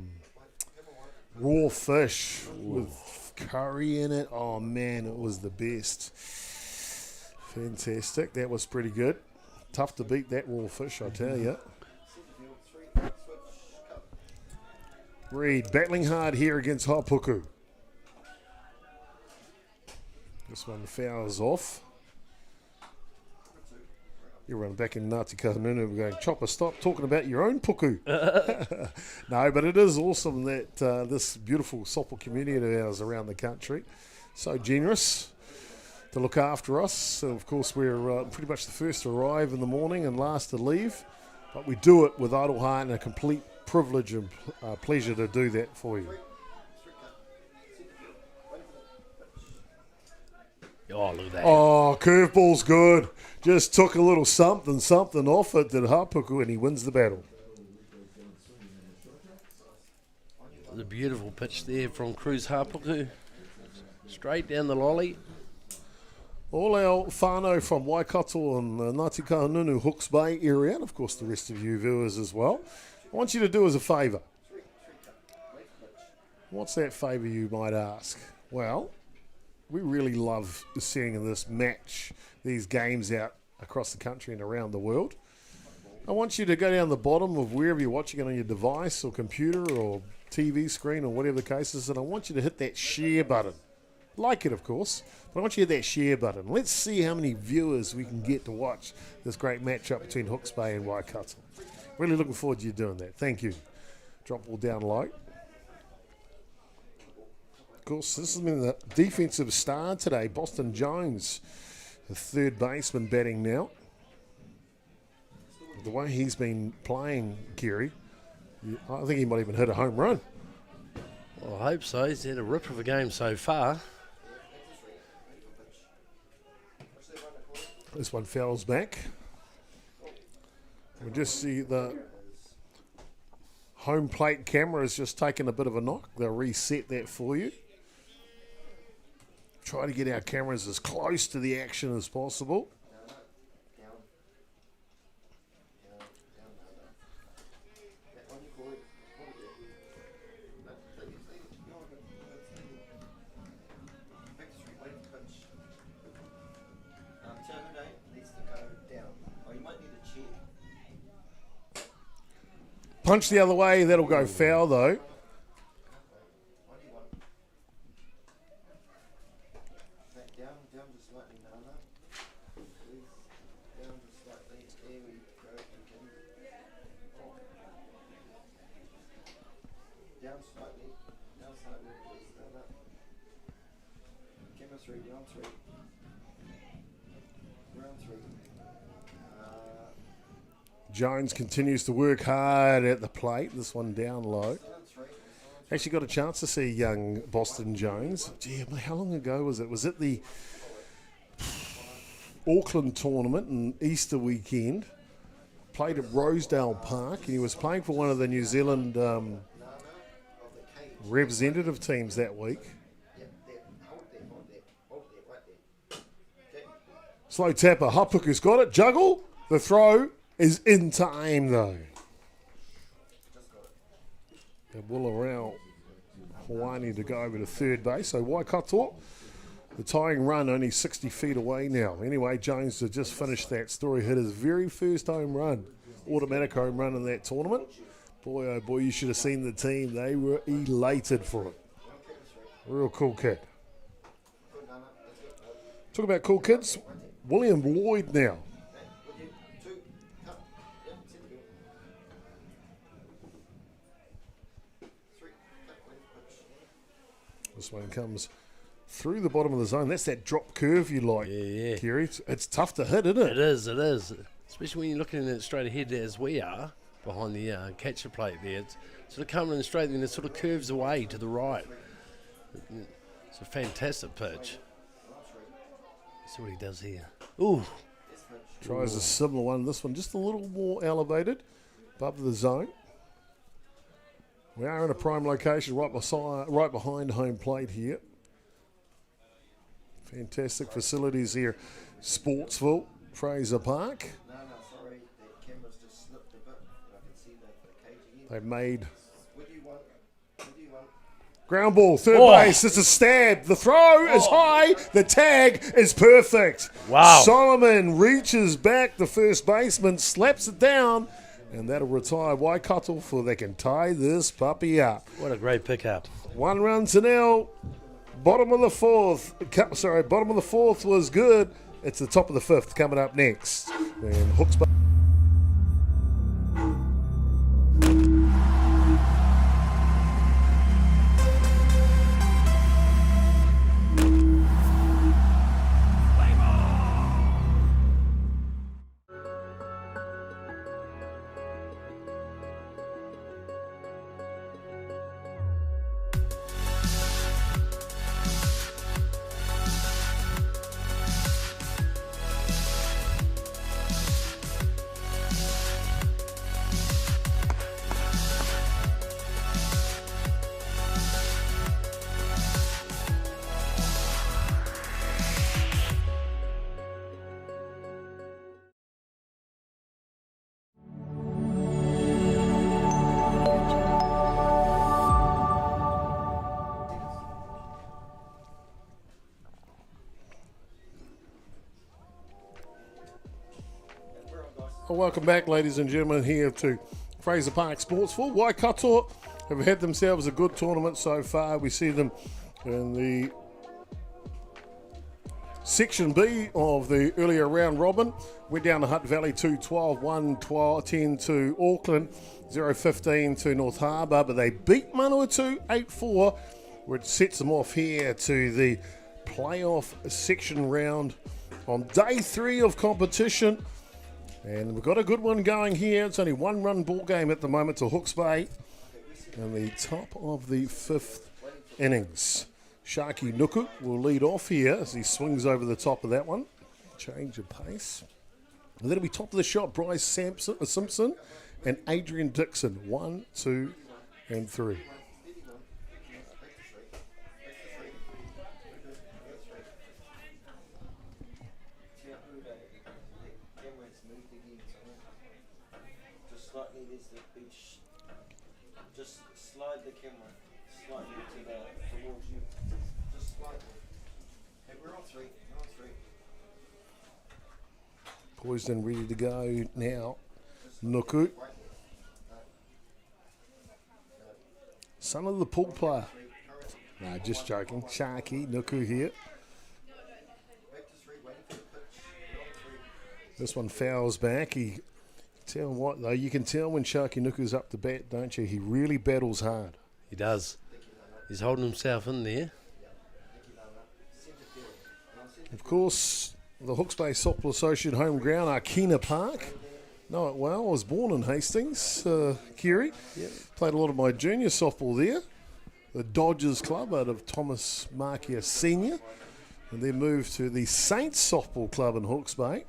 raw fish with curry in it. Oh man, it was the best. Fantastic. That was pretty good. Tough to beat that raw fish, I tell you. Reed battling hard here against Hapuku. This one fouls off. You're running back in Ngāti Kahungunu. We're going, Chopper, stop talking about your own puku. No, but it is awesome that this beautiful softball community of ours around the country, so generous to look after us. So of course, we're pretty much the first to arrive in the morning and last to leave, but we do it with idle heart and a complete privilege and pleasure to do that for you. Oh, look at that. Oh, curveball's good. Just took a little something off it, did Hapuku, and he wins the battle. The beautiful pitch there from Cruz Hapuku. Straight down the lolly. All our whānau from Waikato and Ngāti Kahungunu, Hawke's Bay area, and of course the rest of you viewers as well, I want you to do us a favour. What's that favour, you might ask? Well, we really love seeing this match, these games out across the country and around the world. I want you to go down the bottom of wherever you're watching it on your device or computer or TV screen or whatever the case is, and I want you to hit that share button. Like it, of course, but I want you to hit that share button. Let's see how many viewers we can get to watch this great matchup between Hawke's Bay and Waikato. Really looking forward to you doing that. Thank you. Drop ball down low. Of course, this has been the defensive star today, Boston Jones, the third baseman batting now. The way he's been playing, Kerry, I think he might even hit a home run. Well, I hope so. He's had a rip of a game so far. This one fouls back. We just see the home plate camera has just taken a bit of a knock. They'll reset that for you. Try to get our cameras as close to the action as possible. Punch the other way, that'll go foul though. Jones continues to work hard at the plate. This one down low. Actually got a chance to see young Boston Jones. Gee, how long ago was it? Was it the Auckland tournament and Easter weekend? Played at Rosedale Park, and he was playing for one of the New Zealand representative teams that week. Slow tapper. Hapuku's got it. Juggle. The throw is in time, though. And will allow Hawaii to go over to third base. So Waikato, the tying run, only 60 feet away now. Anyway, Jones to just finish that story, hit his very first home run, automatic home run in that tournament. Boy, oh boy, you should have seen the team. They were elated for it. Real cool kid. Talk about cool kids. William Lloyd now. This one comes through the bottom of the zone. That's that drop curve you like, Yeah. Kerry. It's tough to hit, isn't it? It is. Especially when you're looking at it straight ahead as we are, behind the catcher plate there. It's sort of coming in straight, and then it sort of curves away to the right. It's a fantastic pitch. See what he does here. Ooh. Tries a similar one. This one just a little more elevated above the zone. We are in a prime location right behind home plate here. Fantastic facilities here. Sportsville, Fraser Park. Sorry, the camera's just slipped a bit. I can see the cage. They've made What do you want? ground ball, third base. It's a stab. The throw is high. The tag is perfect. Wow. Solomon reaches back. The first baseman slaps it down. And that'll retire Waikato for they can tie this puppy up. What a great pickup. 1 run to nil. Bottom of the fourth. Bottom of the fourth was good. It's the top of the fifth coming up next. And Hooks Bay. Well, welcome back, ladies and gentlemen, here to Fraser Park Sports for Waikato. Have had themselves a good tournament so far. We see them in the Section B of the earlier round robin. Went down to Hutt Valley 2-12, 1-10 to Auckland, 0-15 to North Harbour, but they beat Manawatu 8-4, which sets them off here to the playoff section round on day 3 of competition. And we've got a good one going here. It's only 1-run ball game at the moment to Hooks Bay. And the top of the 5th innings. Sharky Nuku will lead off here as he swings over the top of that one. Change of pace. And that'll be top of the shot, Bryce Simpson and Adrian Dixon. 1, 2, and 3. Just slide the camera slightly towards you. Just slightly. Hey, we're on 3. We're on 3. Poised and ready to go now. Nuku. Son of the pool player. No, just joking. Sharky Nuku here. Back to 3. Waiting for the pitch. We're on 3. This one fouls back. Tell what though, you can tell when Sharky Nuku's up to bat, don't you? He really battles hard. He does. He's holding himself in there. Of course, the Hooks Bay Softball Associate home ground, Arkina Park. Know it well. I was born in Hastings, Kiri. Yep. Played a lot of my junior softball there. The Dodgers Club out of Thomas Markia Senior, and then moved to the Saints Softball Club in Hooks Bay.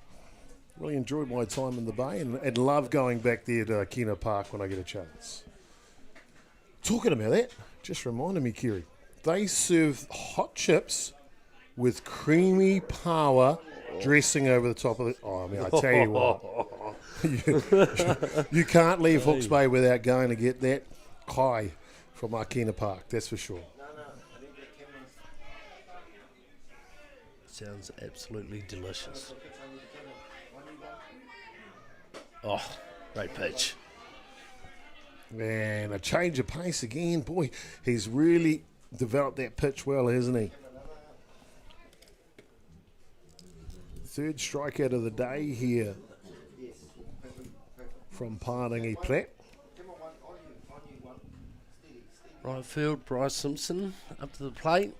Really enjoyed my time in the Bay and love going back there to Kina Park when I get a chance. Talking about that, just reminded me, Kiri, they serve hot chips with creamy power dressing over the top of it. Oh, I mean, I tell you what, you can't leave Hooks Bay without going to get that kai from Arkina Park, that's for sure. Sounds absolutely delicious. Oh, great pitch. And a change of pace again. Boy, he's really developed that pitch well, hasn't he? Third strikeout of the day here from Pārangi Platt. Right field, Bryce Simpson up to the plate.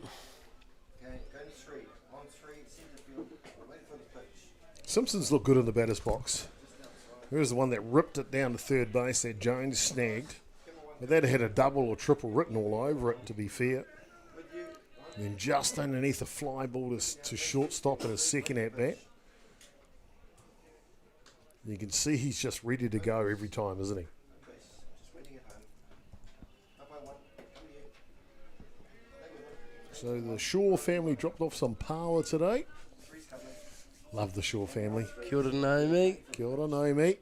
Okay, go to 3. On 3, centre field. Wait for the pitch. Simpson's looked good in the batter's box. Here's the one that ripped it down to third base that Jones snagged. But that had a double or triple written all over it, to be fair. And then just underneath the fly ball to shortstop in his second at bat. You can see he's just ready to go every time, isn't he? So the Shaw family dropped off some power today. Love the Shaw family. Kia ora, Naomi. Kia ora, Naomi.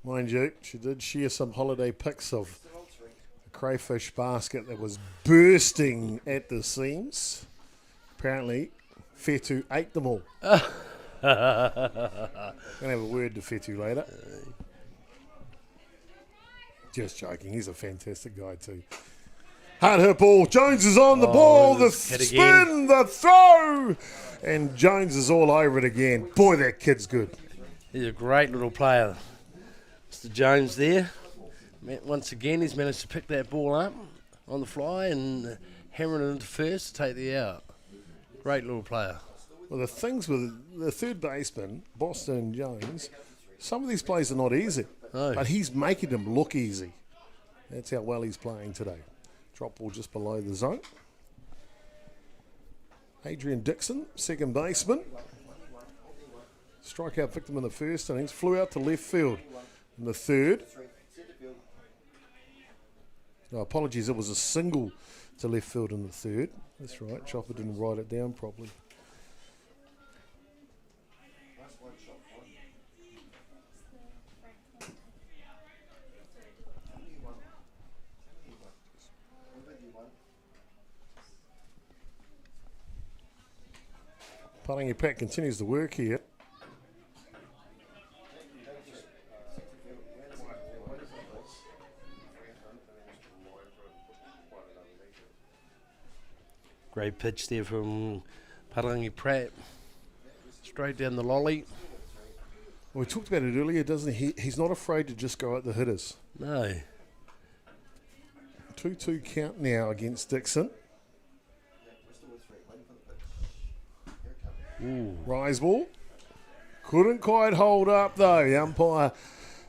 Mind you, she did share some holiday pics of a crayfish basket that was bursting at the seams. Apparently, Fetu ate them all. Gonna have a word to Fetu later. Just joking. He's a fantastic guy too. Hard hit ball. Jones is on the ball. The spin, the throw, and Jones is all over it again. Boy, that kid's good. He's a great little player, Mr. Jones there. Once again, he's managed to pick that ball up on the fly and hammer it into first to take the out. Great little player. Well, the things with the third baseman, Boston Jones, some of these plays are not easy, but he's making them look easy. That's how well he's playing today. Drop ball just below the zone. Adrian Dixon, second baseman. Strikeout victim in the first innings, flew out to left field in the third. No, apologies, it was a single to left field in the third. That's right, Chopper didn't write it down properly. Palangi Pat continues to work here. Great pitch there from Palangi Pratt. Straight down the lolly. Well, we talked about it earlier, doesn't he? He's not afraid to just go at the hitters. No. 2-2 count now against Dixon. Rise ball. Couldn't quite hold up though. The umpire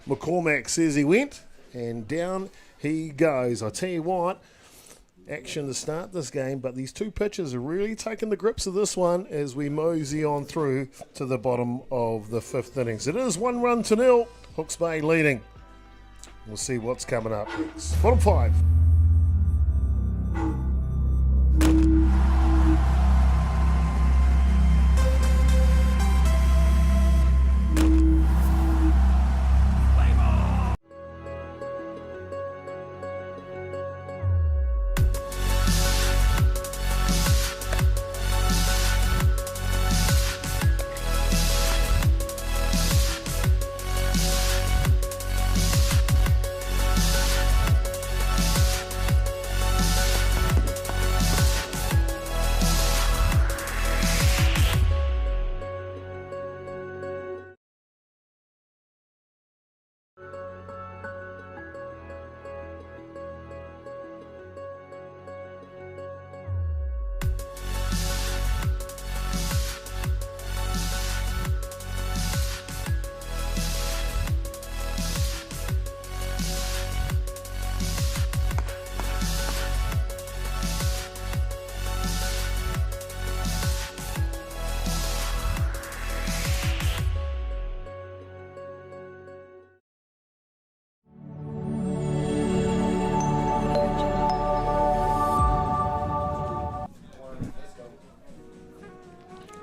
McCormack says he went, and down he goes. I tell you what, action to start this game, but these two pitchers are really taking the grips of this one as we mosey on through to the bottom of the fifth innings. It is 1-0. Hawke's Bay leading. We'll see what's coming up next. Bottom five.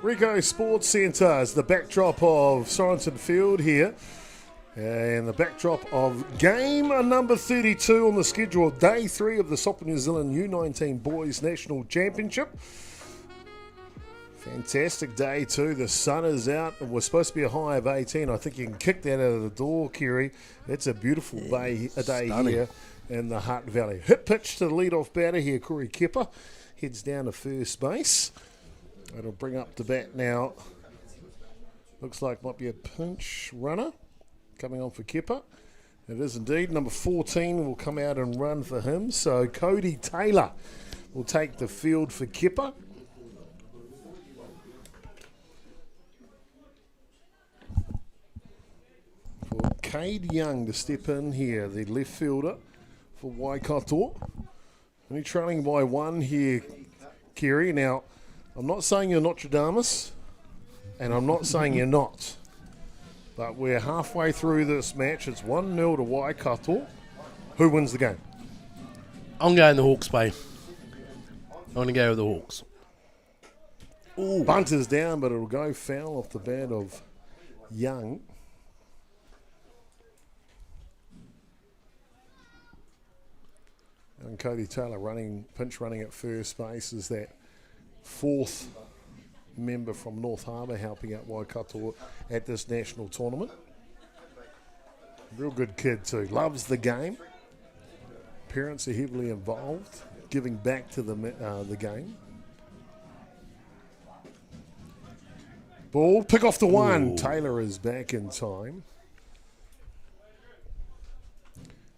Rico Sports Centre is the backdrop of Sorensen Field here. And the backdrop of game number 32 on the schedule of day 3 of the Sopa New Zealand U19 Boys National Championship. Fantastic day too. The sun is out. It was supposed to be a high of 18. I think you can kick that out of the door, Kerry. It's a beautiful day Stunning. here in the Hutt Valley. Hit pitch to the lead-off batter here, Corey Kepper. Heads down to first base. It'll bring up the bat now. Looks like might be a pinch runner coming on for Kepper. It is indeed. Number 14 will come out and run for him. So Cody Taylor will take the field for Kepper. For Cade Young to step in here, the left fielder for Waikato. Only trailing by 1 here, Kerry. Now, I'm not saying you're Nostradamus, and I'm not saying you're not. But we're halfway through this match. It's 1-0 to Waikato. Who wins the game? I'm going the Hawke's Bay. I'm going to go with the Hawks. Ooh. Bunt is down, but it'll go foul off the bat of Young. And Cody Taylor pinch running at first base is that 4th member from North Harbour helping out Waikato at this national tournament. Real good kid too. Loves the game. Parents are heavily involved, giving back to the game. Ball, pick off the one. Ooh. Taylor is back in time.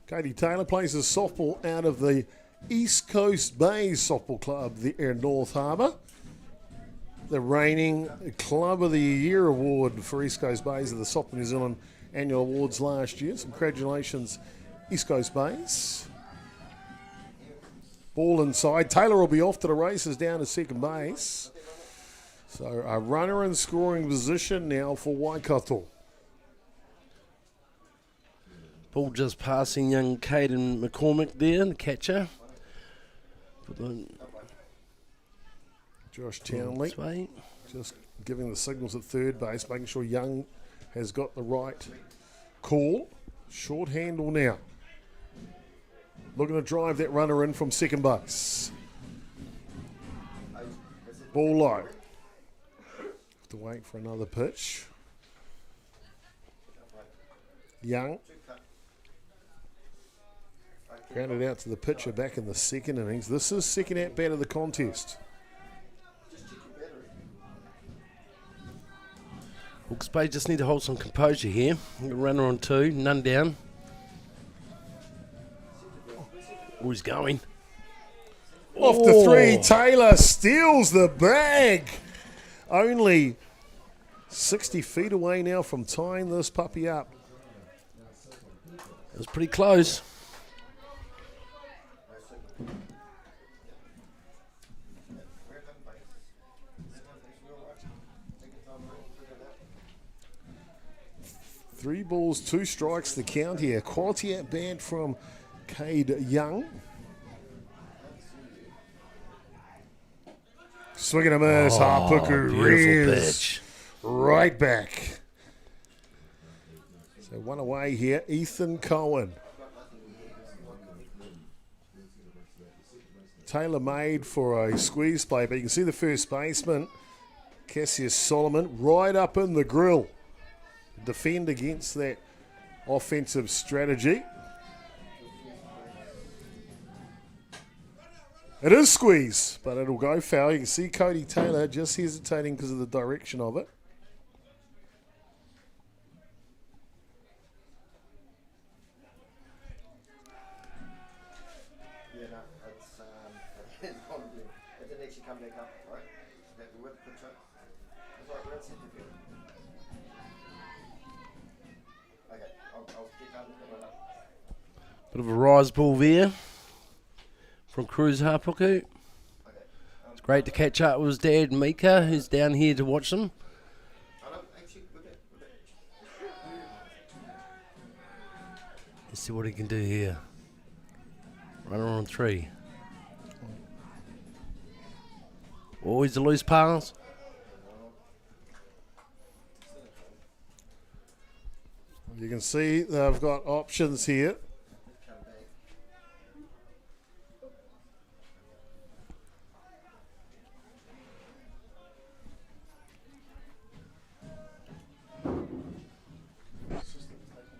Katie Taylor plays a softball out of the East Coast Bay Softball Club there in North Harbour. The reigning Club of the Year award for East Coast Bays at the Softball New Zealand annual awards last year. So congratulations, East Coast Bays. Ball inside. Taylor will be off to the races down to second base. So a runner in scoring position now for Waikato. Ball just passing young Caden McCormick there, the catcher. Josh Townley just giving the signals at third base, making sure Young has got the right call. Short handle now. Looking to drive that runner in from second base. Ball low. Have to wait for another pitch. Young. Grounded out to the pitcher back in the second innings. This is second at bat of the contest. Hawke's Bay just need to hold some composure here. Runner on two, none down. Oh, he's going. Off the three, Taylor steals the bag. Only 60 feet away now from tying this puppy up. It was pretty close. Three balls, two strikes, the count here. Quality at bat from Cade Young. Swing and a miss. Hapuku beautiful rears pitch. right back. So one away here, Ethan Cohen. Taylor made for a squeeze play, but you can see the first baseman, Cassius Solomon, right up in the grill. Defend against that offensive strategy. It is squeeze, but it'll go foul. You can see Cody Taylor just hesitating because of the direction of it. Yeah, no, it's it didn't actually come back up, right? That with the pitcher. It's like we're at centre field. Okay, I'll get down and pick it up. Bit of a rise ball there from Cruz Hapuku. It's great to catch up with his dad, Mika, who's down here to watch them. I know, actually, with it. Let's see what he can do here. Runner on three. Always a loose pass. You can see they've got options here.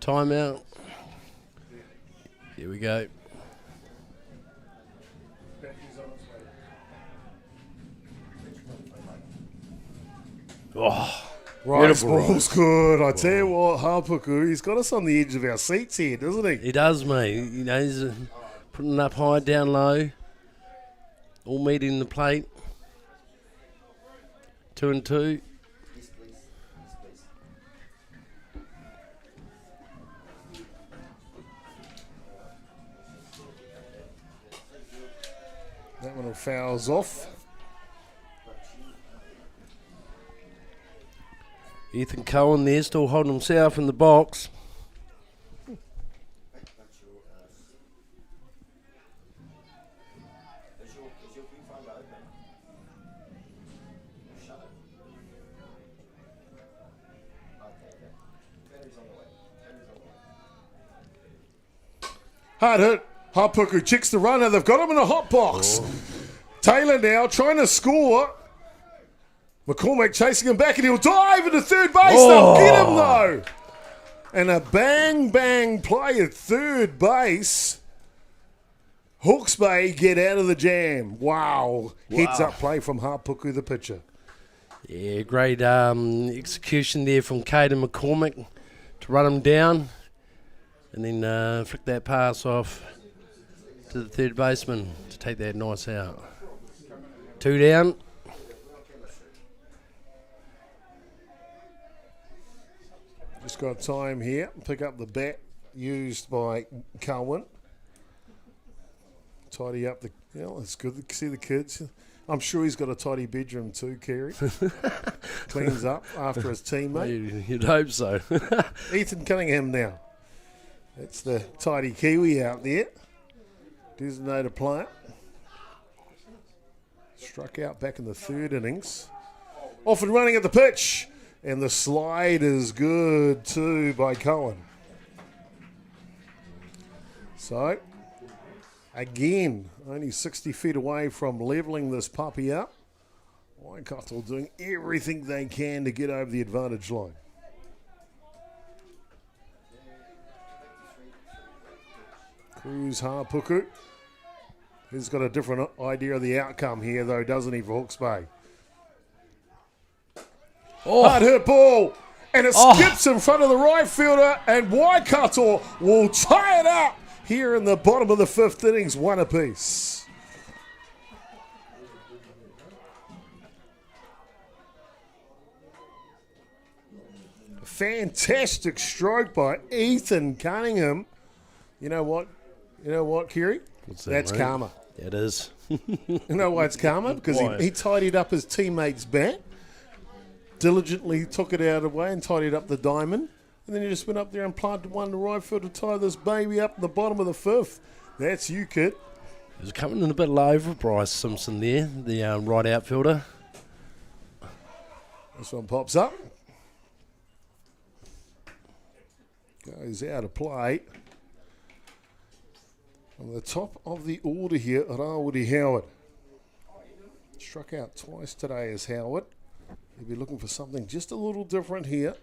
Timeout. Here we go. Oh, Right, beautiful ball's good. I tell you what, Hapuku, he's got us on the edge of our seats here, doesn't he? he does, mate. You know, he's putting it up high, down low. All meeting the plate. 2-2. Yes, please. Yes, please. That one fouls off. Ethan Cohen there, still holding himself in the box. Is your viewfinder open? Shut it. Okay. Battery's on the way. Hard hit. Hapuku checks the runner. They've got him in a hot box. Taylor now trying to score. McCormack chasing him back, and he'll dive into third base. They'll get him, though. And a bang play at third base. Hawke's Bay get out of the jam. Wow. Heads up play from Hapuku, the pitcher. Yeah, great execution there from Caden McCormack to run him down and then flick that pass off to the third baseman to take that nice out. 2 down. Just got time here. Pick up the bat used by Cowan. Tidy up the... it's good to see the kids. I'm sure he's got a tidy bedroom too, Kerry. Cleans up after his teammate. You'd hope so. Ethan Cunningham now. That's the tidy Kiwi out there. Designated player. Struck out back in the third innings. Off and running at the pitch. And the slide is good too by Cohen. So, again, only 60 feet away from levelling this puppy up. Waikato doing everything they can to get over the advantage line. Cruz Hapuku. He's got a different idea of the outcome here, though, doesn't he, for Hawke's Bay? Hard hit ball, and it skips in front of the right fielder, and Waikato will tie it up here in the bottom of the fifth innings, 1 apiece. Fantastic stroke by Ethan Cunningham. You know what, Kerry? That's karma. It is. You know why it's karma? Because he tidied up his teammate's bat, diligently took it out of the way and tidied up the diamond, and then he just went up there and planted one to right field to tie this baby up in the bottom of the fifth. That's you, kid. He was coming in a bit low for Bryce Simpson there, the right outfielder. This one pops up. Goes out of play. On the top of the order here, Rawiri Howard. Struck out twice today as Howard. He'll be looking for something just a little different here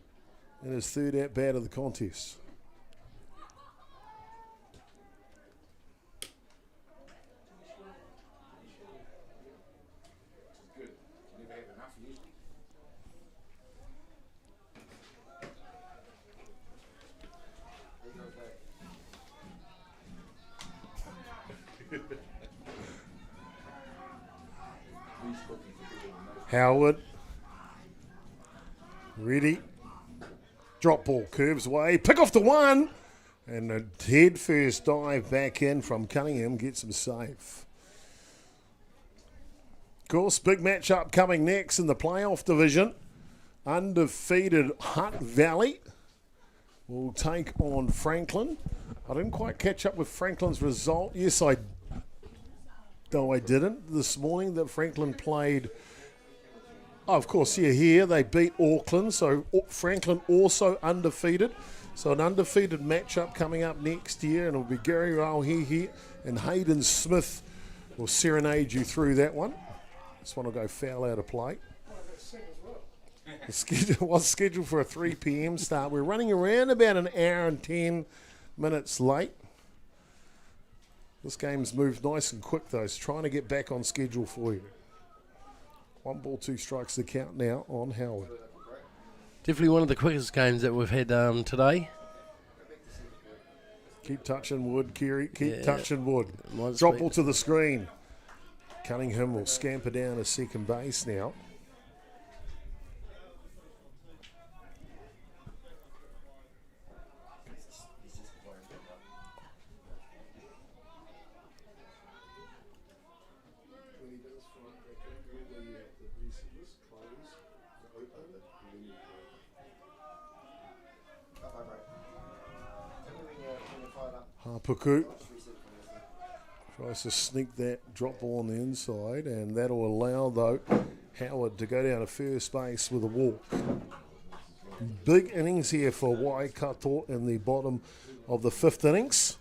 in his third at-bat of the contest. Howard. Ready. Drop ball curves away. Pick off the one. And a head first dive back in from Cunningham gets him safe. Of course, big matchup coming next in the playoff division. Undefeated Hutt Valley will take on Franklin. I didn't quite catch up with Franklin's result. Yes, I didn't. This morning that Franklin played... Oh, of course, here they beat Auckland, so Franklin also undefeated. So an undefeated matchup coming up next year, and it'll be Gary Rauhihi and Hayden Smith will serenade you through that one. This one will go foul out of play. The schedule was scheduled for a 3 p.m. start. We're running around about an hour and 10 minutes late. This game's moved nice and quick, though. It's trying to get back on schedule for you. 1 ball, 2 strikes the count now on Howard. Definitely one of the quickest games that we've had today. Keep touching wood, Kerry. Keep touching wood. Drop ball to the screen. Cunningham will scamper down to second base now. Hapuku tries to sneak that drop ball on the inside, and that'll allow, though, Howard to go down to first base with a walk. Big innings here for Waikato in the bottom of the fifth innings.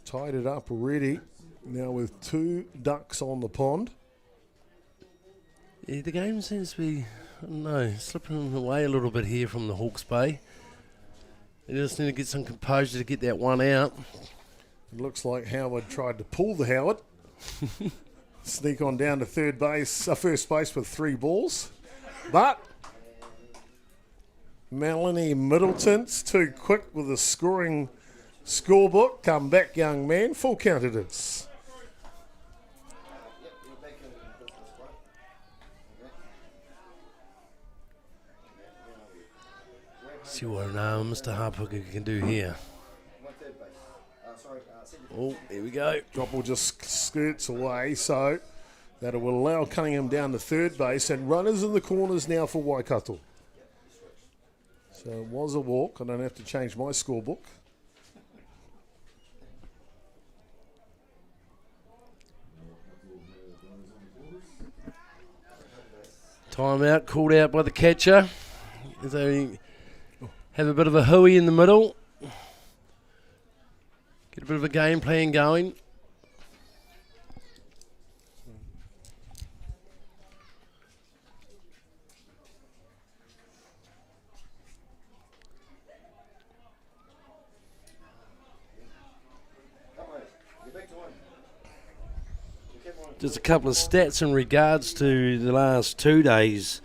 Tied it up already, now with 2 ducks on the pond. Yeah, the game seems to be, I don't know, slipping away a little bit here from the Hawke's Bay. They just need to get some composure to get that one out. It looks like Howard tried to pull the Howard. Sneak on down to first base with 3 balls. But Melanie Middleton's too quick with the scoring scorebook. Come back, young man. Full count it is. See what Mr. Harpuka can do here. Oh, here we go. Drop ball just skirts away, so that will allow Cunningham down to third base, and runners in the corners now for Waikato. So it was a walk. I don't have to change my scorebook. Timeout called out by the catcher. As they have a bit of a hooey in the middle. Get a bit of a game plan going. Just a couple of stats in regards to the last 2 days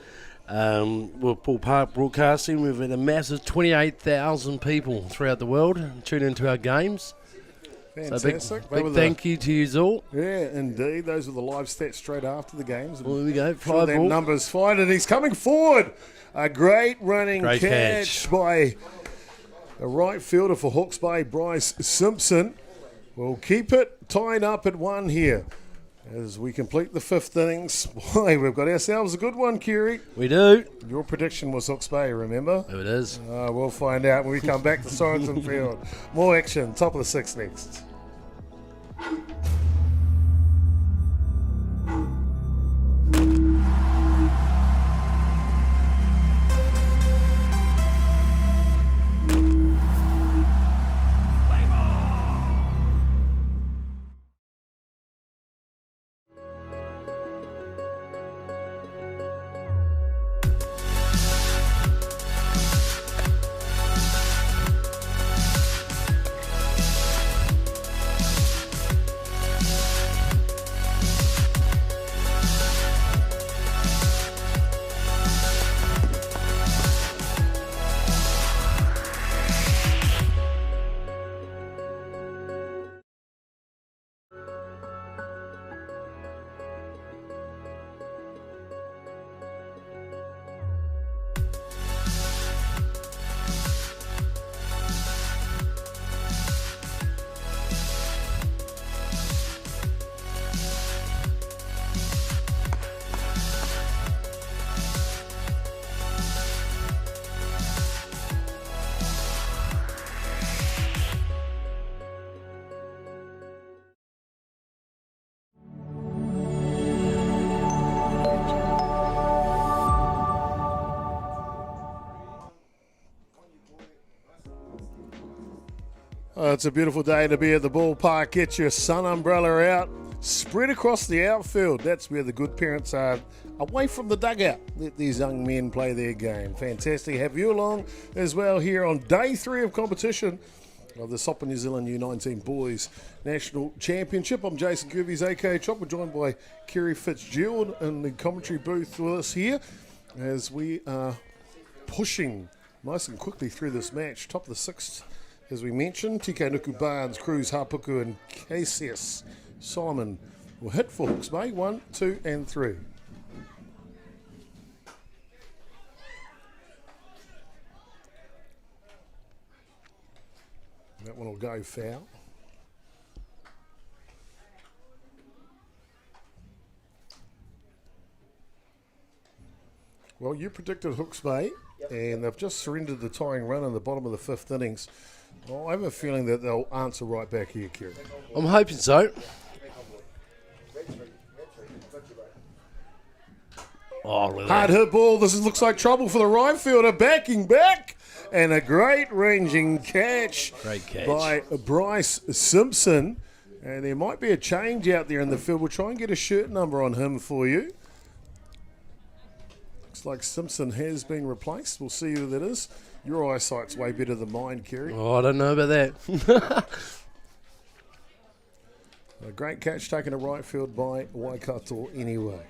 with Ballpark Broadcasting. We've had a massive 28,000 people throughout the world tune into our games. Fantastic. So big thank you to you all. Yeah, indeed. Those were the live stats straight after the games. Well, there we go. Sure that number's fine, and he's coming forward. A great running catch by the right fielder for Hawke's Bay, Bryce Simpson. We'll keep it tied up at 1 here as we complete the 5th innings. Boy, we've got ourselves a good one, Kiri. We do. Your prediction was Hawke's Bay, remember? Oh, it is. We'll find out when we come back to Sorensen Field. More action, top of the 6th next. It's a beautiful day to be at the ballpark. Get your sun umbrella out. Spread across the outfield. That's where the good parents are, away from the dugout. Let these young men play their game. Fantastic. Have you along as well here on day 3 of competition of the Sopa New Zealand U19 Boys National Championship. I'm Jason Gerbes, aka Chop. We're joined by Kerry Fitzgerald in the commentary booth with us here as we are pushing nice and quickly through this match. Top of the 6th. As we mentioned, TK Nuku, Barnes, Cruz, Harpuku and KCS Solomon will hit for Hawke's Bay 1, 2 and 3. That one will go foul. Well, you predicted Hawke's Bay, and they've just surrendered the tying run in the bottom of the 5th innings. Well, I have a feeling that they'll answer right back here, Kieran. I'm hoping so. Oh, look at Hard that. hit ball. This looks like trouble for the right fielder. Backing back. And a great ranging catch, Great catch by Bryce Simpson. And there might be a change out there in the field. We'll try and get a shirt number on him for you. Looks like Simpson has been replaced. We'll see who that is. Your eyesight's way better than mine, Kerry. Oh, I don't know about that. A great catch taken to right field by Waikato anyway.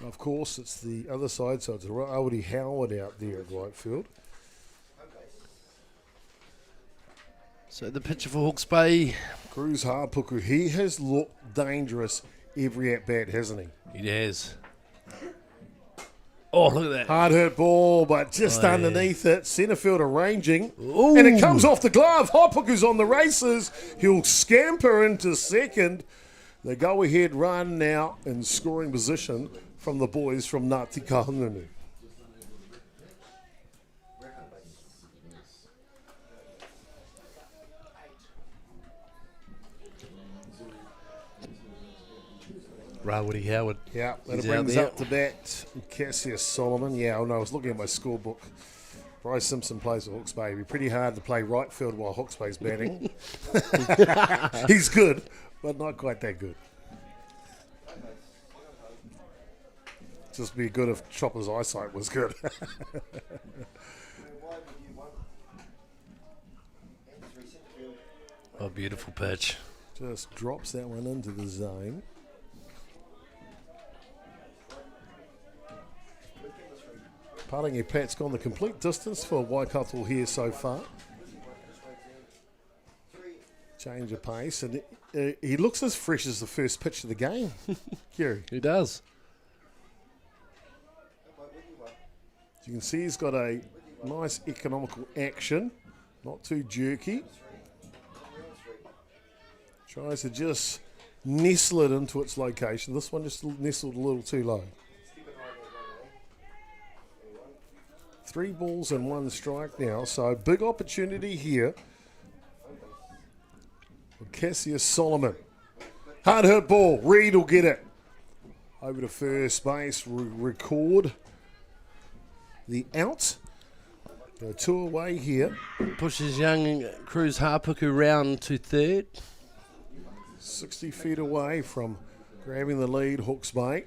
Of course, it's the other side, so it's Audi Howard out there at right field. So the pitcher for Hawke's Bay. Cruz Hapuku, he has looked dangerous every at-bat, hasn't he? He has. Oh, look at that. Hard hit ball, but just underneath it. Centre field arranging. Ooh. And it comes off the glove. Hapuku's on the races. He'll scamper into second. The go-ahead run now in scoring position from the boys from Ngāti Kahungunu. Rawiri Howard. Yeah, that He's brings out up to bat Cassius Solomon. Yeah, I know, I was looking at my scorebook. Bryce Simpson plays for Hawke's Bay. It'd be pretty hard to play right field while Hawke's Bay's batting. He's good, but not quite that good. Just be good if Chopper's eyesight was good. Oh, beautiful pitch. Just drops that one into the zone. Parangi Pat's gone the complete distance for Waikato here so far. Change of pace, and he looks as fresh as the first pitch of the game. Kerry. He does. As you can see, he's got a nice economical action, not too jerky. Tries to just nestle it into its location. This one just nestled a little too low. 3 balls and 1 strike now, so big opportunity here for Cassius Solomon. Hard hit ball, Reed will get it. Over to first base, record the out. Go 2 away here. Pushes young Cruz Hapuku round to third. 60 feet away from grabbing the lead, Hawke's Bay.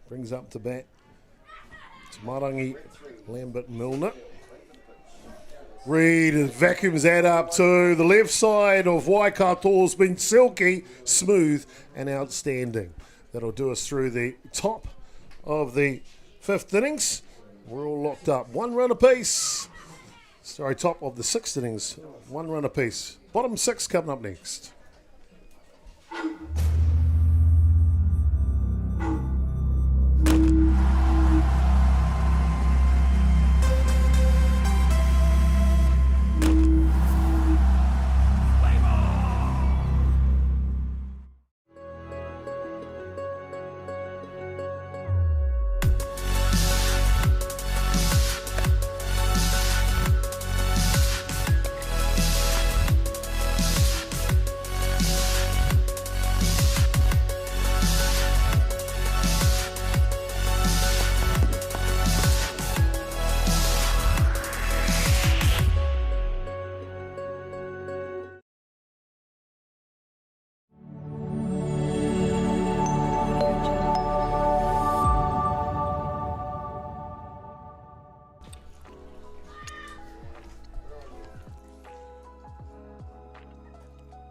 Brings up to bat to Marangi Lambert Milner. Reed vacuums that up to the left side of Waikato. Has been silky, smooth and outstanding. That'll do us through the top of the 5th innings. We're all locked up. 1 run apiece. Sorry, top of the 6th innings. 1 run apiece. Bottom 6 coming up next.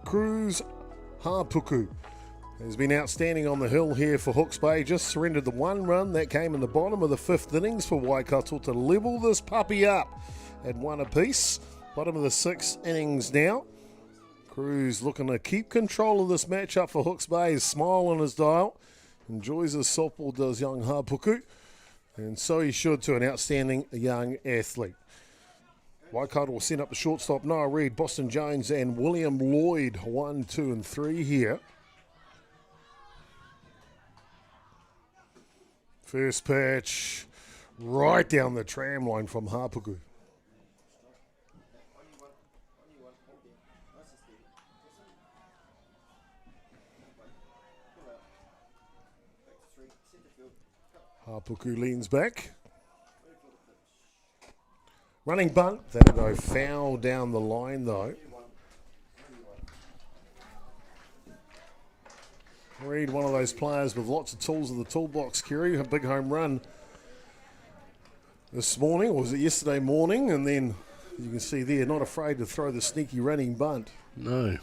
Cruz Hapuku has been outstanding on the hill here for Hawke's Bay. Just surrendered the 1 run that came in the bottom of the 5th innings for Waikato to level this puppy up at 1 apiece. Bottom of the 6th innings now. Cruz looking to keep control of this matchup for Hawke's Bay. His smile on his dial. Enjoys his softball, does young Hapuku. And so he should to an outstanding young athlete. Waikato will send up the shortstop, Noah Reid, Boston Jones and William Lloyd, 1, 2 and 3 here. First pitch, right down the tram line from Hapuku. Hapuku leans back. Running bunt, that'll go foul down the line though. Reed, one of those players with lots of tools in the toolbox, Kerry. A big home run this morning, or was it yesterday morning? And then you can see there, not afraid to throw the sneaky running bunt. No.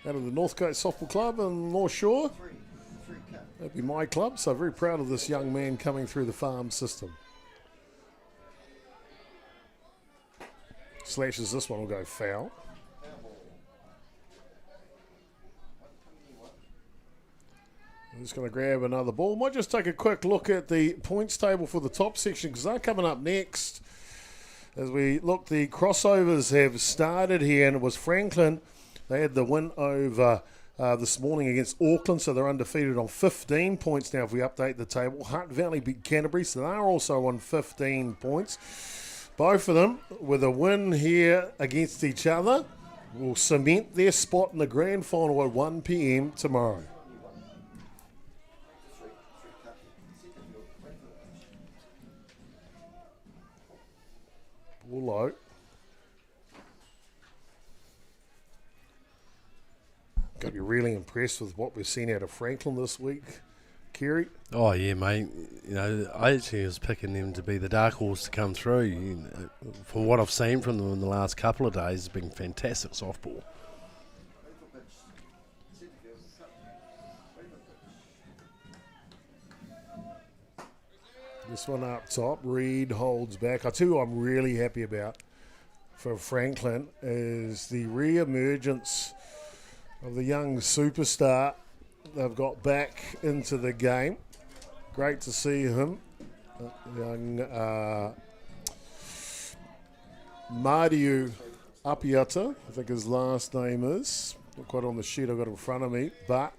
Out of the North Coast Softball Club and North Shore. That'd be my club, so very proud of this young man coming through the farm system. Slashes this one will go foul. I'm just going to grab another ball. Might just take a quick look at the points table for the top section because they're coming up next. As we look, the crossovers have started here, and it was Franklin. They had the win over this morning against Auckland, so they're undefeated on 15 points now if we update the table. Hutt Valley beat Canterbury, so they're also on 15 points. Both of them with a win here against each other will cement their spot in the grand final at 1 p.m. tomorrow. Ball low. Got to be really impressed with what we've seen out of Franklin this week, Kerry. Oh, yeah, mate. You know, I actually was picking them to be the dark horse to come through. You know, from what I've seen from them in the last couple of days, it's been fantastic softball. This one up top, Reed holds back. I tell you what I'm really happy about for Franklin is the re-emergence of the young superstar they've got back into the game. Great to see him. Young Mariu Atiawa, I think his last name is. Not quite on the sheet I've got in front of me, but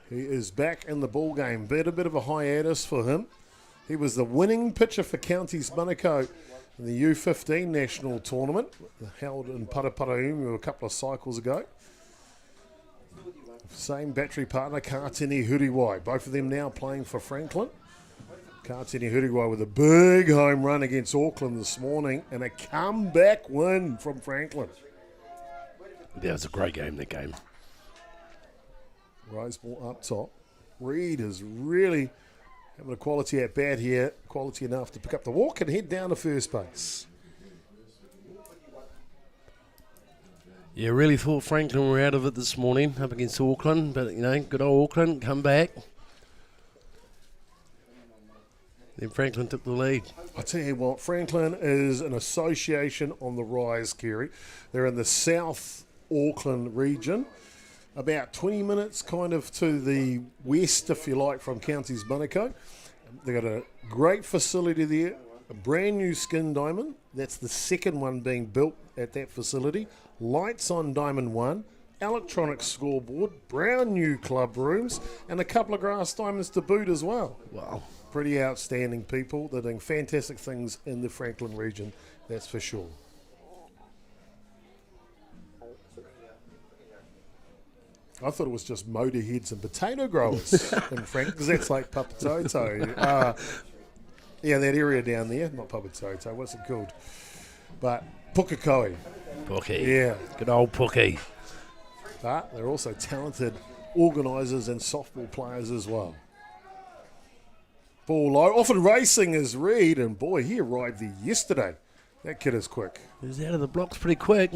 he is back in the ball game. Been a bit of a hiatus for him. He was the winning pitcher for Counties Manukau in the U19 national tournament held in Paraparaumu a couple of cycles ago. Same battery partner, Kātini Huriwai. Both of them now playing for Franklin. Kātini Huriwai with a big home run against Auckland this morning and a comeback win from Franklin. Yeah, it was a great game, that game. Rose ball up top. Reed is really having a quality at bat here, quality enough to pick up the walk and head down to first base. Yeah, really thought Franklin were out of it this morning up against Auckland, but, you know, good old Auckland, come back. Then Franklin took the lead. I tell you what, Franklin is an association on the rise, Kerry. They're in the South Auckland region, about 20 minutes kind of to the west, if you like, from Counties Manukau. They've got a great facility there, a brand new skin diamond. That's the second one being built at that facility. Lights on Diamond 1, electronic scoreboard, brand new club rooms, and a couple of grass diamonds to boot as well. Wow. Pretty outstanding people. They're doing fantastic things in the Franklin region, that's for sure. I thought it was just motorheads and potato growers in Franklin, because that's like Papatoto. Yeah, that area down there, not Papatoto, what's it called? But Pukekohe. Pookie. Yeah. Good old Pookie. But they're also talented organisers and softball players as well. Ball low. Often racing is Reed, and boy, he arrived there yesterday. That kid is quick. He was out of the blocks pretty quick.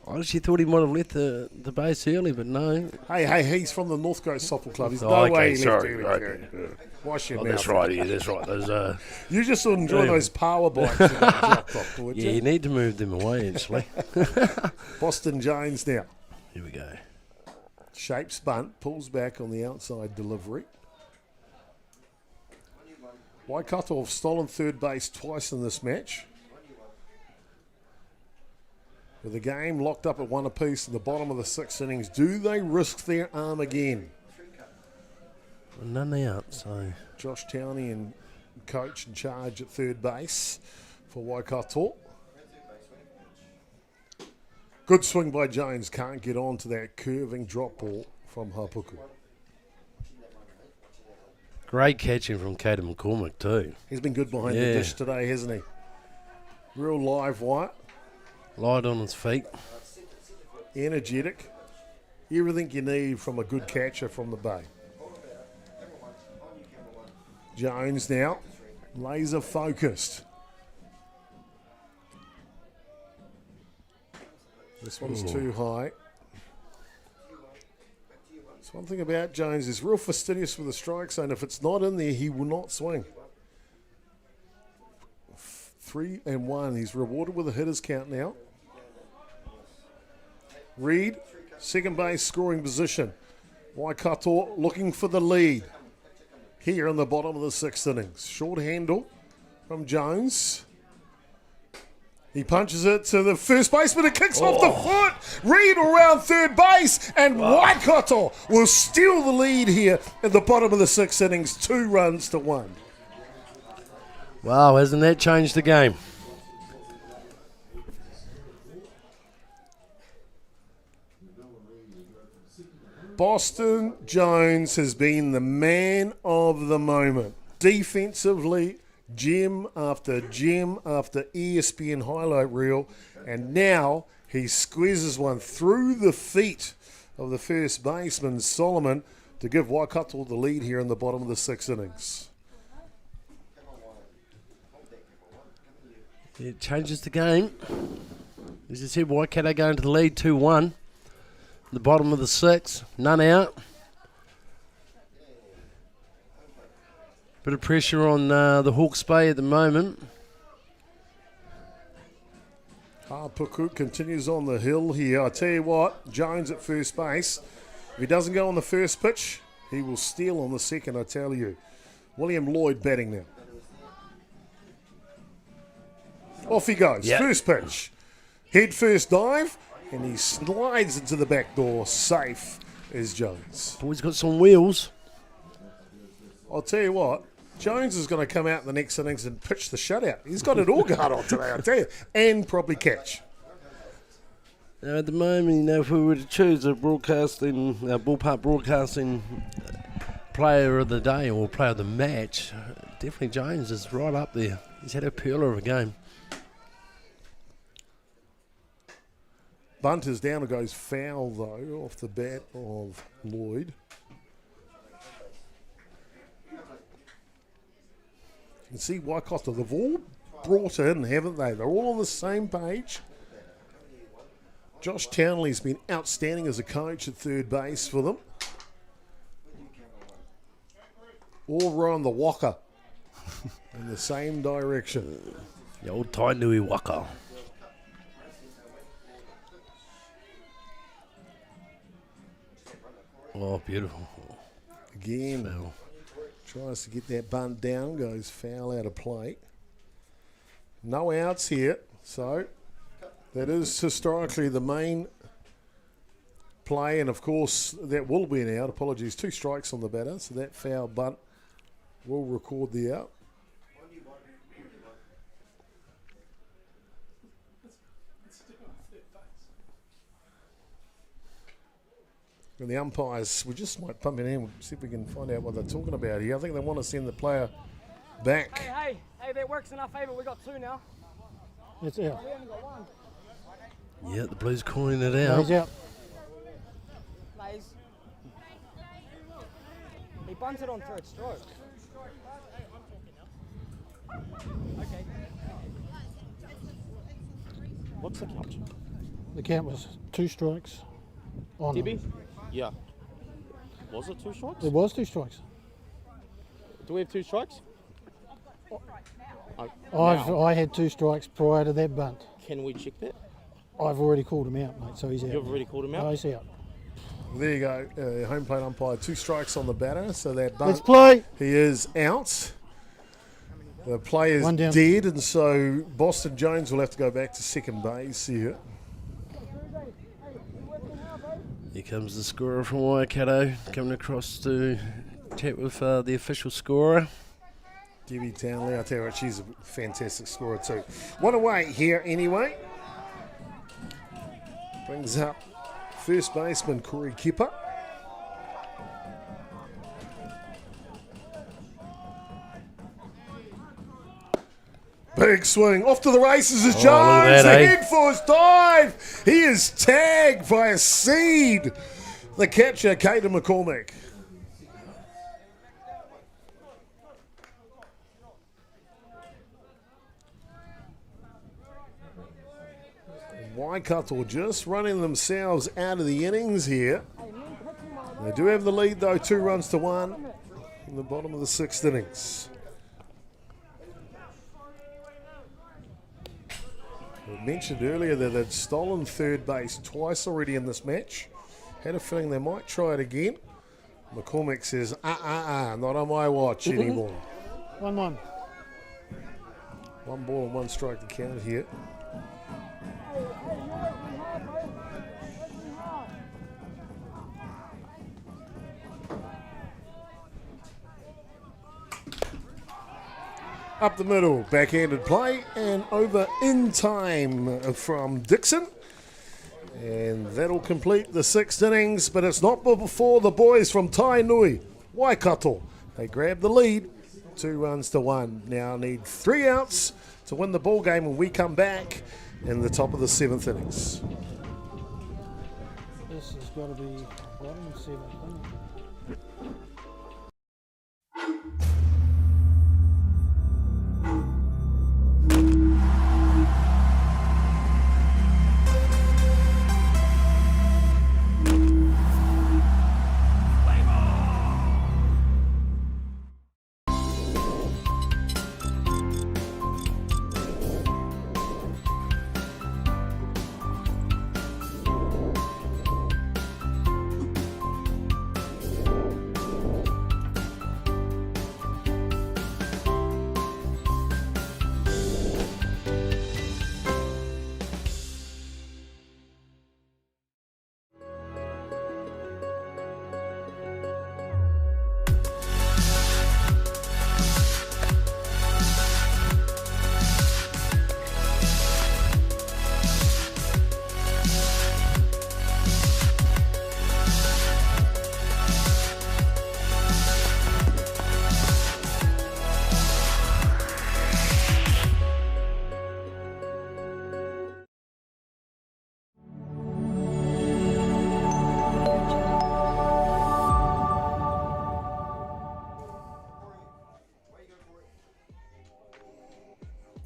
I actually thought he might have left the base early, but no. Hey, he's from the North Coast Softball Club. There's Oh, no okay, way he sorry, left right. early. Wash your Oh, mouth. that's right, yeah, that's right. Those, You just enjoy those power bikes that got dropped off, would yeah, you? you need to move them away, actually. Boston Jones now. Here we go. Shapes bunt, pulls back on the outside delivery. Waikato have stolen third base twice in this match. With the game locked up at 1 apiece in the bottom of the 6th innings, do they risk their arm again? Well, none out, so. Josh Towney and coach in charge at third base for Waikato. Good swing by Jones, can't get on to that curving drop ball from Hapuku. Great catching from Caden McCormick too. He's been good behind the dish today, hasn't he? Real live wire. Light on his feet. Energetic. Everything you need from a good catcher from the Bay. Jones now, laser focused. This one's too high. That's one thing about Jones. He's real fastidious with the strike zone. If it's not in there, he will not swing. 3-1. He's rewarded with a hitter's count now. Reed, second base scoring position. Waikato looking for the lead here in the bottom of the 6th innings. Short handle from Jones. He punches it to the first baseman. It kicks off the foot. Reed around third base. And Waikato will steal the lead here at the bottom of the 6th innings. 2 runs to 1. Wow, hasn't that changed the game? Boston Jones has been the man of the moment. Defensively, gem after gem after ESPN highlight reel, and now he squeezes one through the feet of the first baseman, Solomon, to give Waikato the lead here in the bottom of the 6th innings. It changes the game. As you said, Waikato going to the lead 2-1. The bottom of the 6th, none out. Bit of pressure on the Hawke's Bay at the moment. Puku continues on the hill here. I tell you what, Jones at first base. If he doesn't go on the first pitch, he will steal on the second, I tell you. William Lloyd batting now. Off he goes. Yep. First pitch. Head first dive, and he slides into the back door. Safe is Jones. Boy's got some wheels. I'll tell you what, Jones is going to come out in the next innings and pitch the shutout. He's got it all going on today, I tell you, and probably catch. Now at the moment, if we were to choose a Ballpark Broadcasting player of the day or player of the match, definitely Jones is right up there. He's had a pearler of a game. Bunt is down and goes foul, though, off the bat of Lloyd. You can see Waikato, they've all brought in, haven't they? They're all on the same page. Josh Townley's been outstanding as a coach at third base for them. All rowing the Waka in the same direction. The old Tainui Waka. Oh, beautiful. Again, Foul. tries to get that bunt down, goes foul out of play. No outs here, so that is historically the main play, and of course that will be an out. Apologies, 2 strikes on the batter, so that foul bunt will record the out. And the umpires, we just might pump it in, see if we can find out what they're talking about here. I think they want to send the player back. Hey, that works in our favour. We got 2 now. It's out. We only got 1. Yeah, the Blues calling it No, out. he's out. Plays. He bunted on third stroke. Okay. What's the count? The count was 2 strikes on him. DB? Yeah. Was it 2 strikes? It was 2 strikes. Do we have 2 strikes? I had 2 strikes prior to that bunt. Can we check that? I've already called him out, mate, so he's out. You've already called him out? No, he's out. There you go, home plate umpire, 2 strikes on the batter, so that bunt, Let's play. he is out. The play is One down. dead, and so Boston Jones will have to go back to second base here. Here comes the scorer from Waikato, coming across to chat with the official scorer. Debbie Townley, I tell you what, she's a fantastic scorer too. 1 away here anyway. Brings up first baseman Corey Kipper. Big swing, off to the races is Oh, Jones, look at that, the eh? head for his dive. He is tagged by a seed. The catcher, Caden McCormick. Waikato just running themselves out of the innings here. They do have the lead though, 2 runs to 1 in the bottom of the 6th innings. I mentioned earlier that they'd stolen third base twice already in this match. Had a feeling they might try it again. McCormick says, not on my watch anymore. 1-1. 1 ball and 1 strike to count here. Up the middle, backhanded play, and over in time from Dixon. And that'll complete the 6th innings, but it's not before the boys from Tainui, Waikato. They grab the lead, 2 runs to 1. Now need 3 outs to win the ball game when we come back in the top of the 7th innings. This has got to be bottom of 7th, isn't it?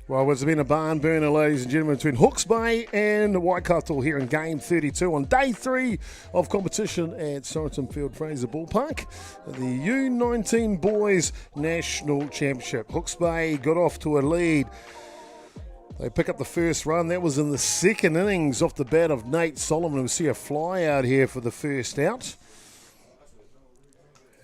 Well, it's been a barn burner, ladies and gentlemen, between Hawke's Bay and Waikato here in Game 32 on Day 3 of competition at Sorenton Field Fraser Ballpark. The U19 Boys National Championship. Hawke's Bay got off to a lead. They pick up the first run. That was in the 2nd innings off the bat of Nate Solomon. We see a fly out here for the first out.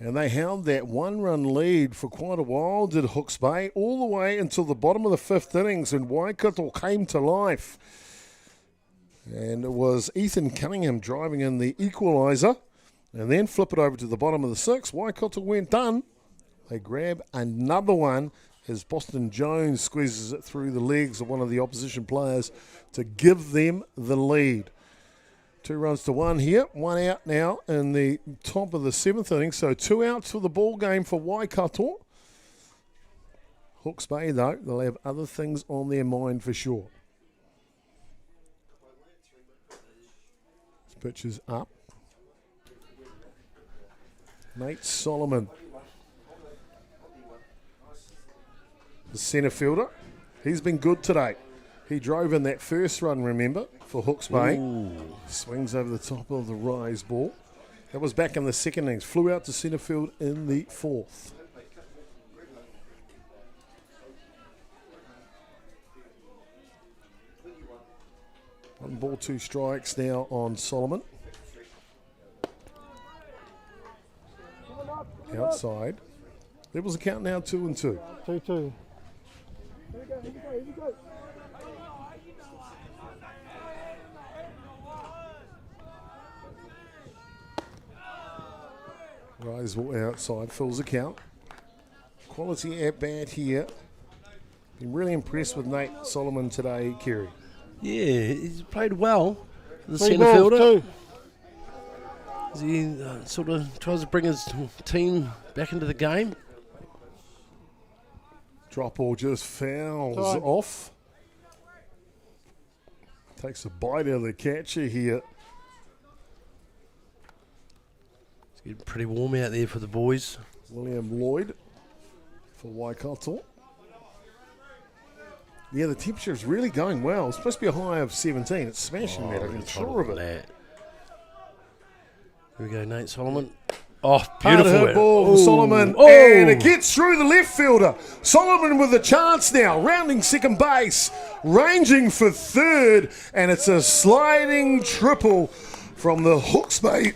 And they held that 1-run lead for quite a while, did Hawke's Bay, all the way until the bottom of the 5th innings, and Waikato came to life. And it was Ethan Cunningham driving in the equaliser, and then flip it over to the bottom of the 6th. Waikato went done. They grab another one as Boston Jones squeezes it through the legs of one of the opposition players to give them the lead. 2 runs to 1 here, 1 out now in the top of the 7th inning. So 2 outs for the ball game for Waikato. Hawke's Bay, though, they'll have other things on their mind for sure. This pitch is up. Nate Solomon, the centre fielder. He's been good today. He drove in that first run, remember, for Hawke's Bay. Ooh. Swings over the top of the rise ball. That was back in the 2nd innings. Flew out to centre field in the 4th. One ball, 2 strikes now on Solomon. Outside. There was a count now, 2-2. 2-2. Rise ball outside, fills the count. Quality at bat here. Been really impressed with Nate Solomon today, Kerry. Yeah, he's played well. The 3 centre balls, fielder. 2. As he sort of tries to bring his team back into the game. Drop ball just fouls Time. off. Takes a bite out of the catcher here. Getting pretty warm out there for the boys. William Lloyd for Waikato. Yeah, the temperature is really going well. It's supposed to be a high of 17. It's smashing that. I'm sure of it. Here we go, Nate Solomon. Oh, Hard beautiful. hit ball for Ooh. Solomon. Oh. And it gets through the left fielder. Solomon with a chance now. Rounding second base. Ranging for third. And it's a sliding triple from the Hawke's Bay,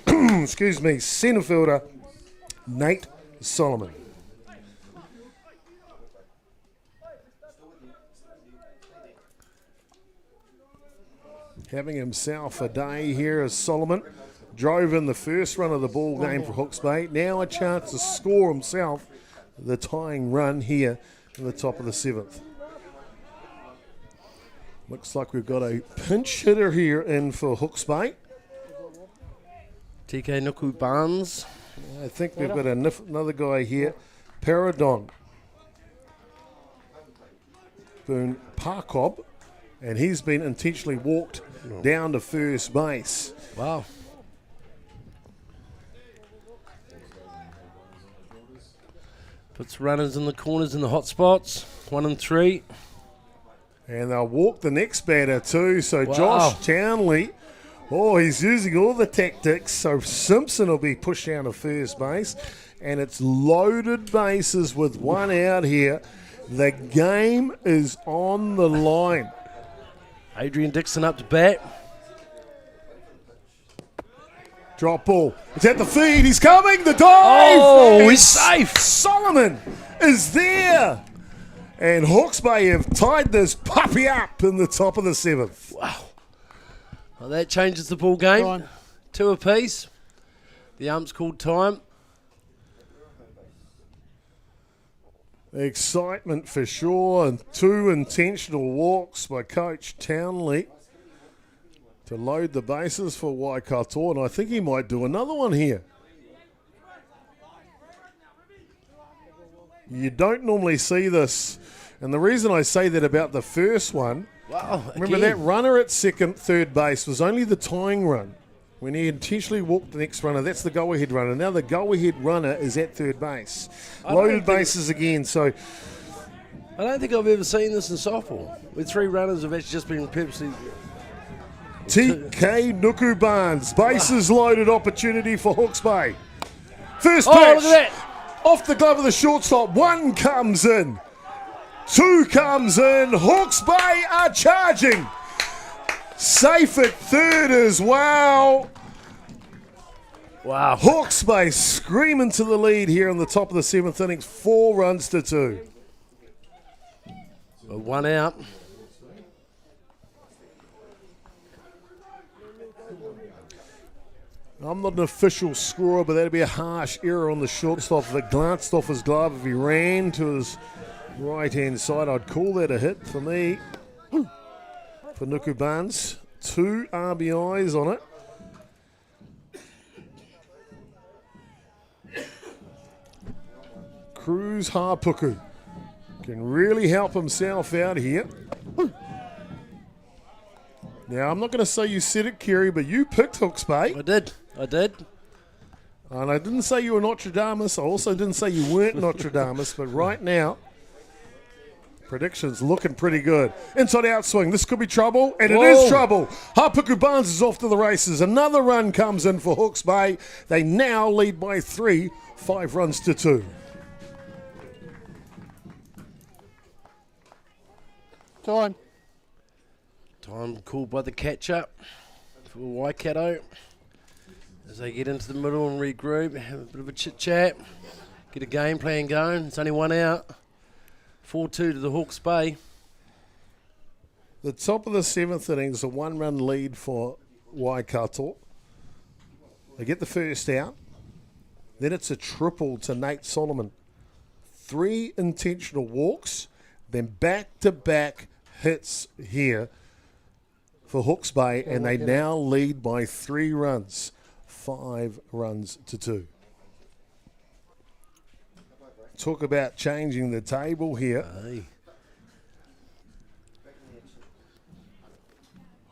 centre fielder, Nate Solomon. Having himself a day here as Solomon drove in the first run of the ball game for Hawke's Bay. Now a chance to score himself the tying run here in the top of the 7th. Looks like we've got a pinch hitter here in for Hawke's Bay. TK Nuku Barnes. I think we've got another guy here, Paradon Boone Parkob, and he's been intentionally walked down to first base. Wow. Puts runners in the corners in the hot spots. 1 and 3. And they'll walk the next batter too. So Wow. Josh Townley, he's using all the tactics. So Simpson will be pushed down to first base. And it's loaded bases with one out here. The game is on the line. Adrian Dixon up to bat. Drop ball. It's at the feed. He's coming. The dive. Oh, And he's safe. Solomon is there. And Hawke's Bay have tied this puppy up in the top of the 7th. Wow. Well, that changes the ball game. Time. 2 apiece. The ump's called time. Excitement for sure, and 2 intentional walks by Coach Townley to load the bases for Waikato, and I think he might do another one here. You don't normally see this, and the reason I say that about the first one, Wow. remember again. that runner at third base was only the tying run. When he intentionally walked the next runner, that's the go-ahead runner. Now the go-ahead runner is at third base. Loaded bases again, so I don't think I've ever seen this in softball, where 3 runners have actually just been purposely. TK Nuku Barnes, bases loaded opportunity for Hawke's Bay. First Oh, pitch, look at that. off the glove of the shortstop. 1 comes in, 2 comes in. Hawke's Bay are charging. Safe at third as well. Wow. Hawke's Bay screaming to the lead here in the top of the 7th innings, 4 runs to 2. 1 out. I'm not an official scorer, but that'd be a harsh error on the shortstop if it glanced off his glove. If he ran to his right-hand side, I'd call that a hit for me. For Nuku Barnes, 2 RBIs on it. Cruz Hapuku can really help himself out here. Now, I'm not going to say you said it, Kerry, but you picked Hawke's Bay. I did. And I didn't say you were Nostradamus. I also didn't say you weren't Nostradamus. But right now, predictions looking pretty good. Inside out swing. This could be trouble. And it is trouble. Hapuku Barnes is off to the races. Another run comes in for Hawke's Bay. They now lead by 3, 5 runs to 2. Time. Time called by the catcher for Waikato. As they get into the middle and regroup, have a bit of a chit-chat, get a game plan going. It's only 1 out. 4-2 to the Hawke's Bay. The top of the 7th inning is a 1-run lead for Waikato. They get the first out. Then it's a triple to Nate Solomon. 3 intentional walks, then back-to-back hits here for Hawke's Bay, and they now lead by 3 runs. 5 runs to 2. Talk about changing the table here. Hey.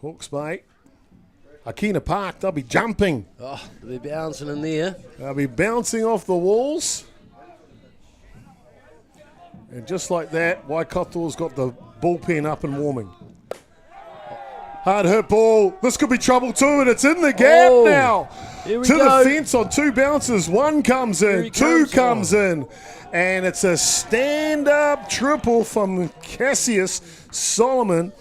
Hawke's Bay Akina Park, they'll be jumping. Oh, they're bouncing in there. They'll be bouncing off the walls. And just like that, Waikato's got the bullpen up and warming. Hard hit ball. This could be trouble too, and it's in the gap now. Here we To go. the fence on 2 bounces. 1 comes Here in, he 2 comes. comes in. And it's a stand-up triple from Cassius Solomon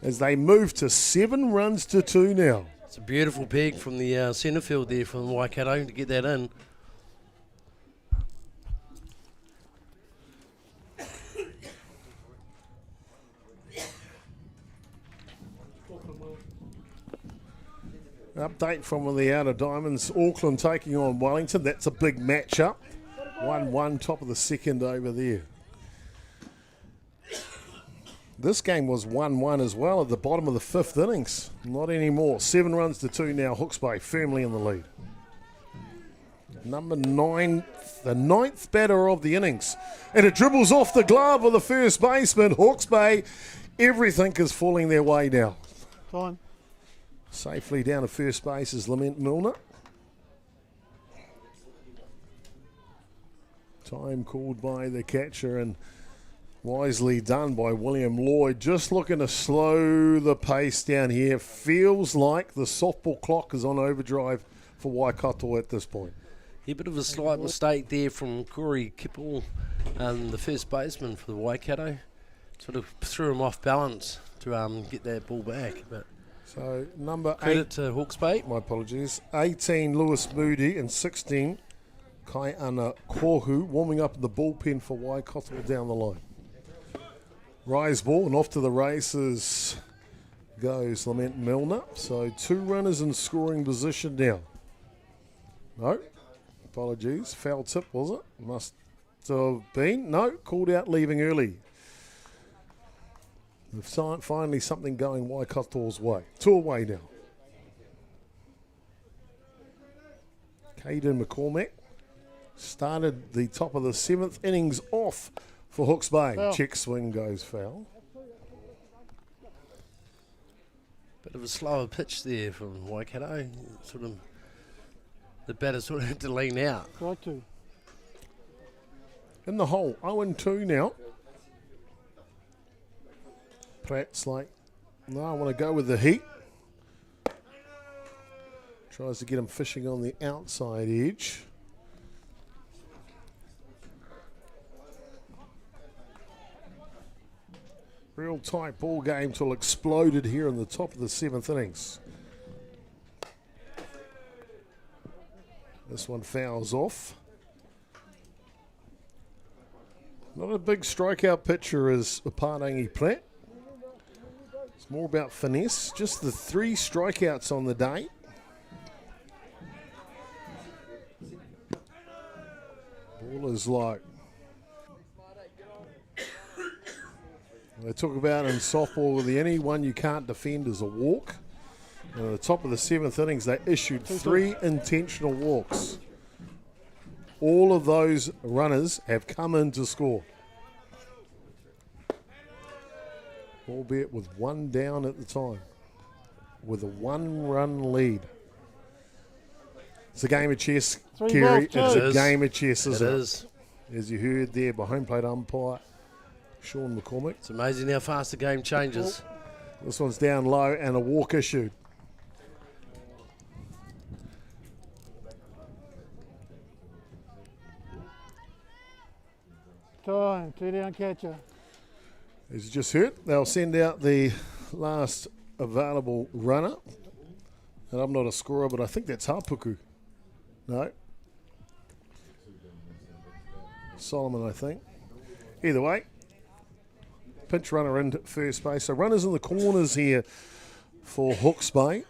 as they move to 7 runs to 2 now. It's a beautiful peg from the centre field there from Waikato to get that in. Update from the Outer Diamonds. Auckland taking on Wellington. That's a big matchup. 1-1, top of the second over there. This game was 1-1 as well at the bottom of the 5th innings. Not anymore. 7 runs to 2 now. Hawke's Bay firmly in the lead. Number 9, the 9th batter of the innings. And it dribbles off the glove of the first baseman. Hawke's Bay, everything is falling their way now. Time. Safely down to first base is Lament Milner. Time called by the catcher and wisely done by William Lloyd. Just looking to slow the pace down here. Feels like the softball clock is on overdrive for Waikato at this point. A bit of a slight mistake there from Corey Kipple, the first baseman for the Waikato. Sort of threw him off balance to get that ball back. But So number 8, credit to Hawke's Bay. my apologies, 18 Lewis Moody and 16 Kai Ana Kohu warming up in the bullpen for Waikato down the line. Rise ball and off to the races goes Lament Milner. So 2 runners in scoring position now. No, apologies, foul tip was it? Must have been. No, called out leaving early. Finally something going Waikato's way. 2 away now. Caden McCormack started the top of the 7th innings off for Hawke's Bay. Foul. Check swing goes foul. Bit of a slower pitch there from Waikato. The batter sort of had to lean out. Strike 2. In the hole, 0-2 now. Pratt's like, no, I want to go with the heat. Tries to get him fishing on the outside edge. Real tight ball game till exploded here in the top of the 7th innings. This one fouls off. Not a big strikeout pitcher as Parangi Pratt. It's more about finesse. Just the 3 strikeouts on the day. Ball is low. They talk about in softball the only one you can't defend is a walk. And at the top of the 7th innings, they issued 3 intentional walks. All of those runners have come in to score. Albeit with 1 down at the time. With a 1-run lead. It's a game of chess, 3 Kerry. balls, It's two. a game of chess, It isn't it? is. As you heard there by home plate umpire Sean McCormick. It's amazing how fast the game changes. This one's down low and a walk issued. Time. 2 down catcher. As you just heard, they'll send out the last available runner. And I'm not a scorer, but I think that's Hapuku. No. Solomon, I think. Either way, pinch runner into first base. So runners in the corners here for Hawke's Bay.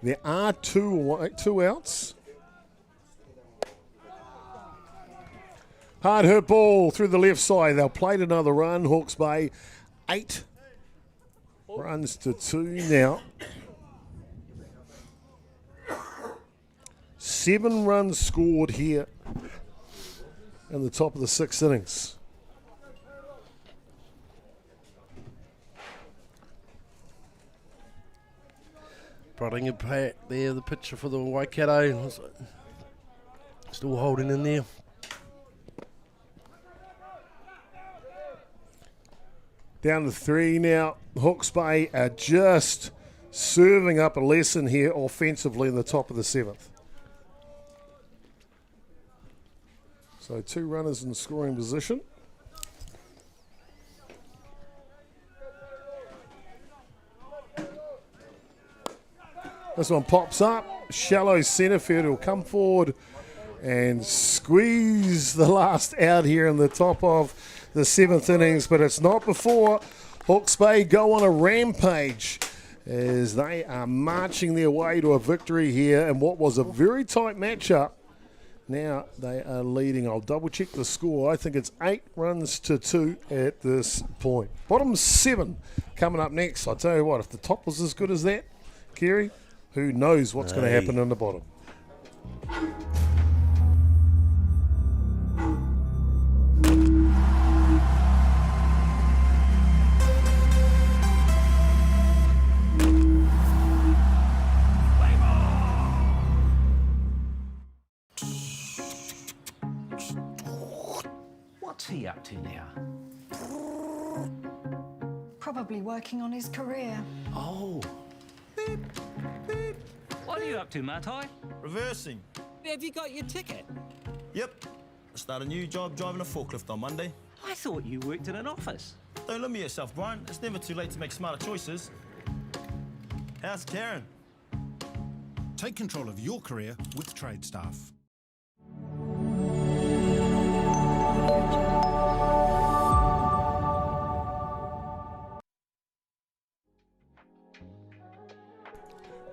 There are 2 outs. Hard hit ball through the left side. They'll plate another run. Hawke's Bay 8 runs to 2 now. 7 runs scored here in the top of the 6th innings. Prodding a back there, the pitcher for the Waikato. Still holding in there. Down to 3 now. Hawke's Bay are just serving up a lesson here offensively in the top of the 7th. So 2 runners in scoring position. This one pops up. Shallow centre field will come forward and squeeze the last out here in the top of the 7th innings, but it's not before Hawke's Bay go on a rampage as they are marching their way to a victory here in what was a very tight matchup. Now they are leading. I'll double check the score. I think it's 8 runs to 2 at this point. Bottom 7 coming up next. I'll tell you what, if the top was as good as that, Kerry, who knows what's going to happen in the bottom. What's he up to now? Probably working on his career. Oh. What are you up to, Matai? Reversing. Have you got your ticket? Yep. I start a new job driving a forklift on Monday. I thought you worked in an office. Don't limit yourself, Brian. It's never too late to make smarter choices. How's Karen? Take control of your career with Trade Staff.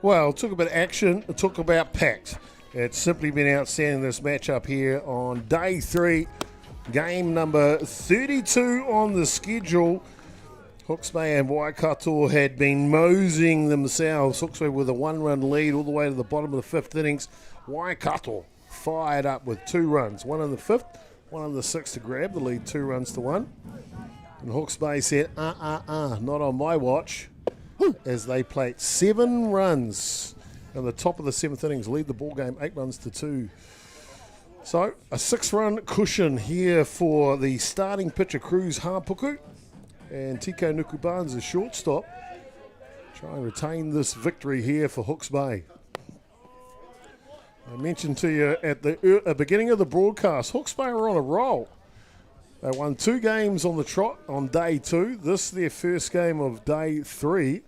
Well, talk about action, talk about packed. It's simply been outstanding, this matchup here on day 3, game number 32 on the schedule. Hawke's Bay and Waikato had been moseying themselves. Hawke's Bay with a 1-run lead all the way to the bottom of the 5th innings. Waikato fired up with 2 runs, 1 in the 5th, 1 in the 6th to grab the lead, 2 runs to 1. And Hawke's Bay said, not on my watch, as they played 7 runs on the top of the 7th innings, lead the ball game 8 runs to 2. So a 6-run cushion here for the starting pitcher, Cruz Hapuku, and Tiko Nukuban's a shortstop. Try and retain this victory here for Hawke's Bay. I mentioned to you at the beginning of the broadcast, Hawke's Bay are on a roll. They won 2 games on the trot on day 2. This is their first game of day 3.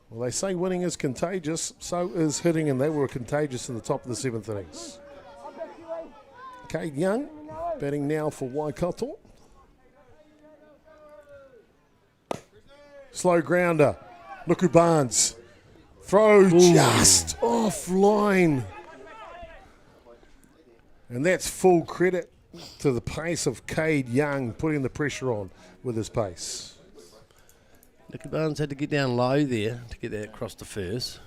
Well, they say winning is contagious, so is hitting, and they were contagious in the top of the 7th innings. Cade Young batting now for Waikato. Slow grounder. Nuku Barnes. Throw just offline. And that's full credit to the pace of Cade Young, putting the pressure on with his pace. Nicky Barnes had to get down low there to get that across the first.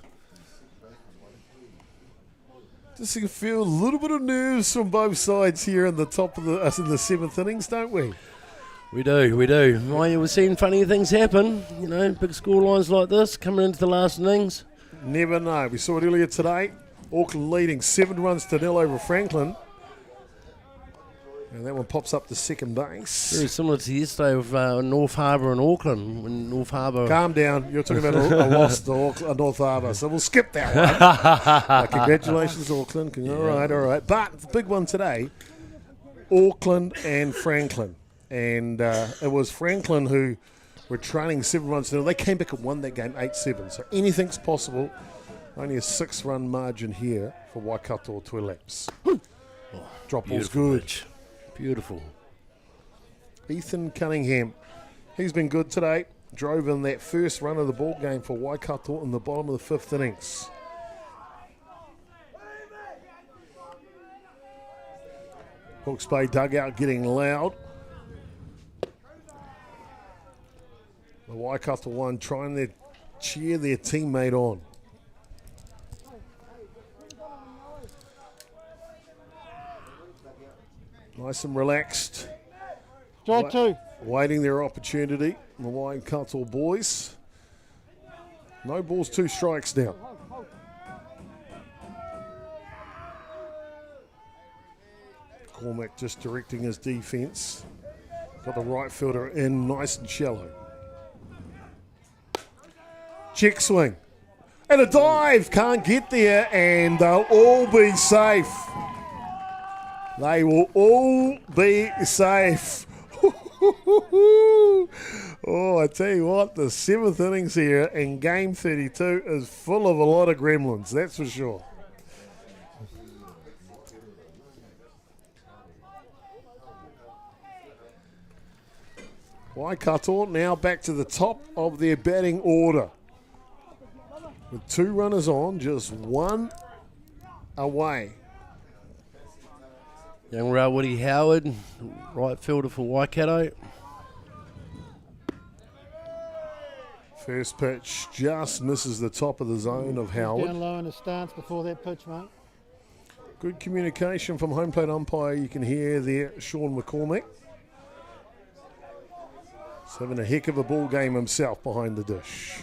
Just you can feel a little bit of nerves from both sides here in the top of the 7th innings, don't we? We do. Well, we're seeing funny things happen, big score lines like this coming into the last innings. Never know. We saw it earlier today. Auckland leading 7 runs to 0 over Franklin. And that one pops up to second base. Very similar to yesterday with North Harbour and Auckland. When North Harbour... Calm down. You're talking about a loss to North Harbour, so we'll skip that one. Congratulations, Auckland. Yeah. All right. But the big one today, Auckland and Franklin. And it was Franklin who were trailing 7 runs to 0. They came back and won that game 8-7. So anything's possible. Only a 6-run margin here for Waikato 12 laps. Drop ball's good. Pitch. Beautiful. Ethan Cunningham, he's been good today. Drove in that first run of the ball game for Waikato in the bottom of the 5th innings. Hawke's Bay dugout getting loud. The Waikato one trying to cheer their teammate on. Nice and relaxed. Drive 2. Waiting their opportunity. The Waikato boys. No balls, 2 strikes now. Cormac just directing his defence. Got the right fielder in nice and shallow. Check swing. And a dive. Can't get there, and they'll all be safe. They will all be safe. Oh, I tell you what, the 7th innings here in game 32 is full of a lot of gremlins, that's for sure. Waikato now back to the top of their batting order. With 2 runners on, just 1 away. Young Woody Howard, right fielder for Waikato. First pitch just misses the top of the zone of Howard. Down low in the stance before that pitch, mate. Good communication from home plate umpire. You can hear there Sean McCormick. He's having a heck of a ball game himself behind the dish.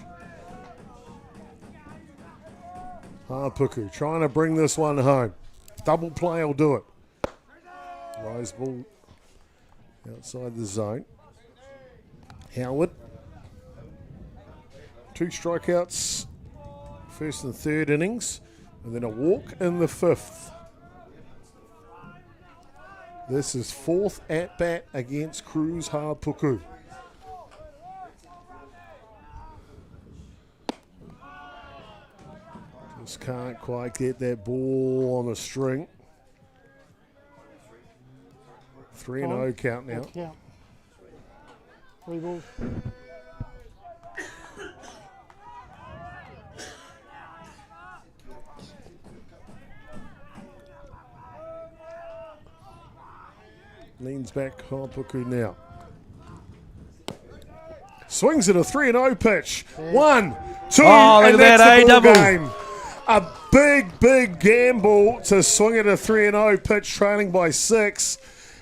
Hapuku trying to bring this one home. Double play will do it. Rise ball outside the zone. Howard. 2 strikeouts, first and third innings, and then a walk in the 5th. This is 4th at-bat against Cruz Hapuku. Just can't quite get that ball on the string. 3-0 count now. Yeah. 3 balls. Leans back, Hapuku now. Swings at a 3-0 pitch. 1, 2, and that's the ball game. A big gamble to swing at a 3-0 pitch, trailing by 6.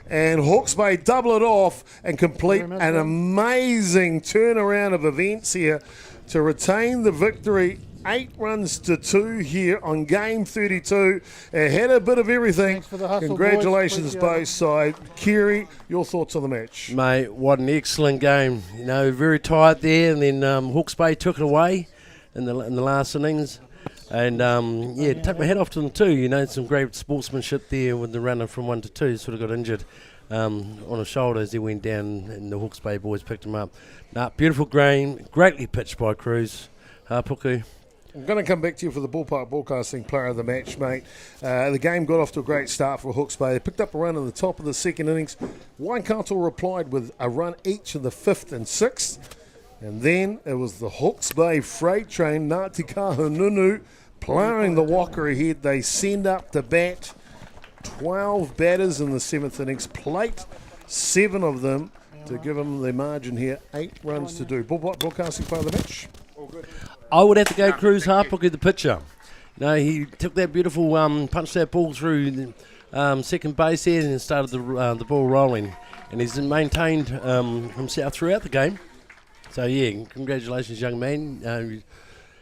And Hawke's Bay double it off and complete an amazing turnaround of events here to retain the victory. 8 runs to 2 here on game 32. It had a bit of everything. Congratulations, both sides. Kiri, your thoughts on the match? Mate, what an excellent game. You know, very tight there, and then Hawke's Bay took it away in the last innings. And, yeah, take my hat off to them too. You know, some great sportsmanship there with the runner from 1 to 2. Sort of got injured on his shoulder as he went down, and the Hawke's Bay boys picked him up. Beautiful game, greatly pitched by Cruz Hapuku. I'm going to come back to you for the Ballpark Broadcasting Player of the Match, mate. The game got off to a great start for Hawke's Bay. They picked up a run in the top of the 2nd innings. Waikato replied with a run each in the 5th and 6th. And then it was the Hawke's Bay freight train, Ngāti Kahununu, ploughing the walker ahead. They send up to bat 12 batters in the 7th innings, plate 7 of them to give them the margin here, 8 runs to do. Ballpark Broadcasting Player of the Match. All good. I would have to go Cruz Hapuku, the pitcher. No, he took that beautiful punched that ball through the second base there and started the ball rolling. And he's maintained himself throughout the game. So, yeah, congratulations, young man,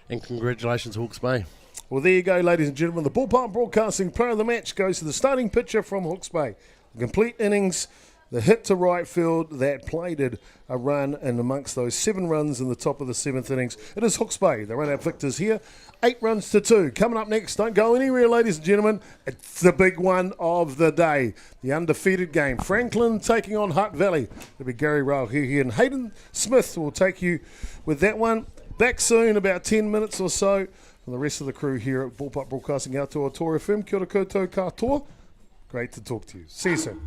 and congratulations, Hawke's Bay. Well, there you go, ladies and gentlemen. The Ballpark Broadcasting Player of the Match goes to the starting pitcher from Hawke's Bay. The complete innings, the hit to right field that plated a run, and amongst those 7 runs in the top of the 7th innings, it is Hawke's Bay. The run-out victors here, 8 runs to 2. Coming up next, don't go anywhere, ladies and gentlemen. It's the big one of the day, the undefeated game. Franklin taking on Hutt Valley. It'll be Gary Rauhihi and Hayden Smith will take you with that one. Back soon, about 10 minutes or so, from the rest of the crew here at Ballpark Broadcasting Atiawa Toa FM. Kia ora koutou katoa. Great to talk to you. See you soon.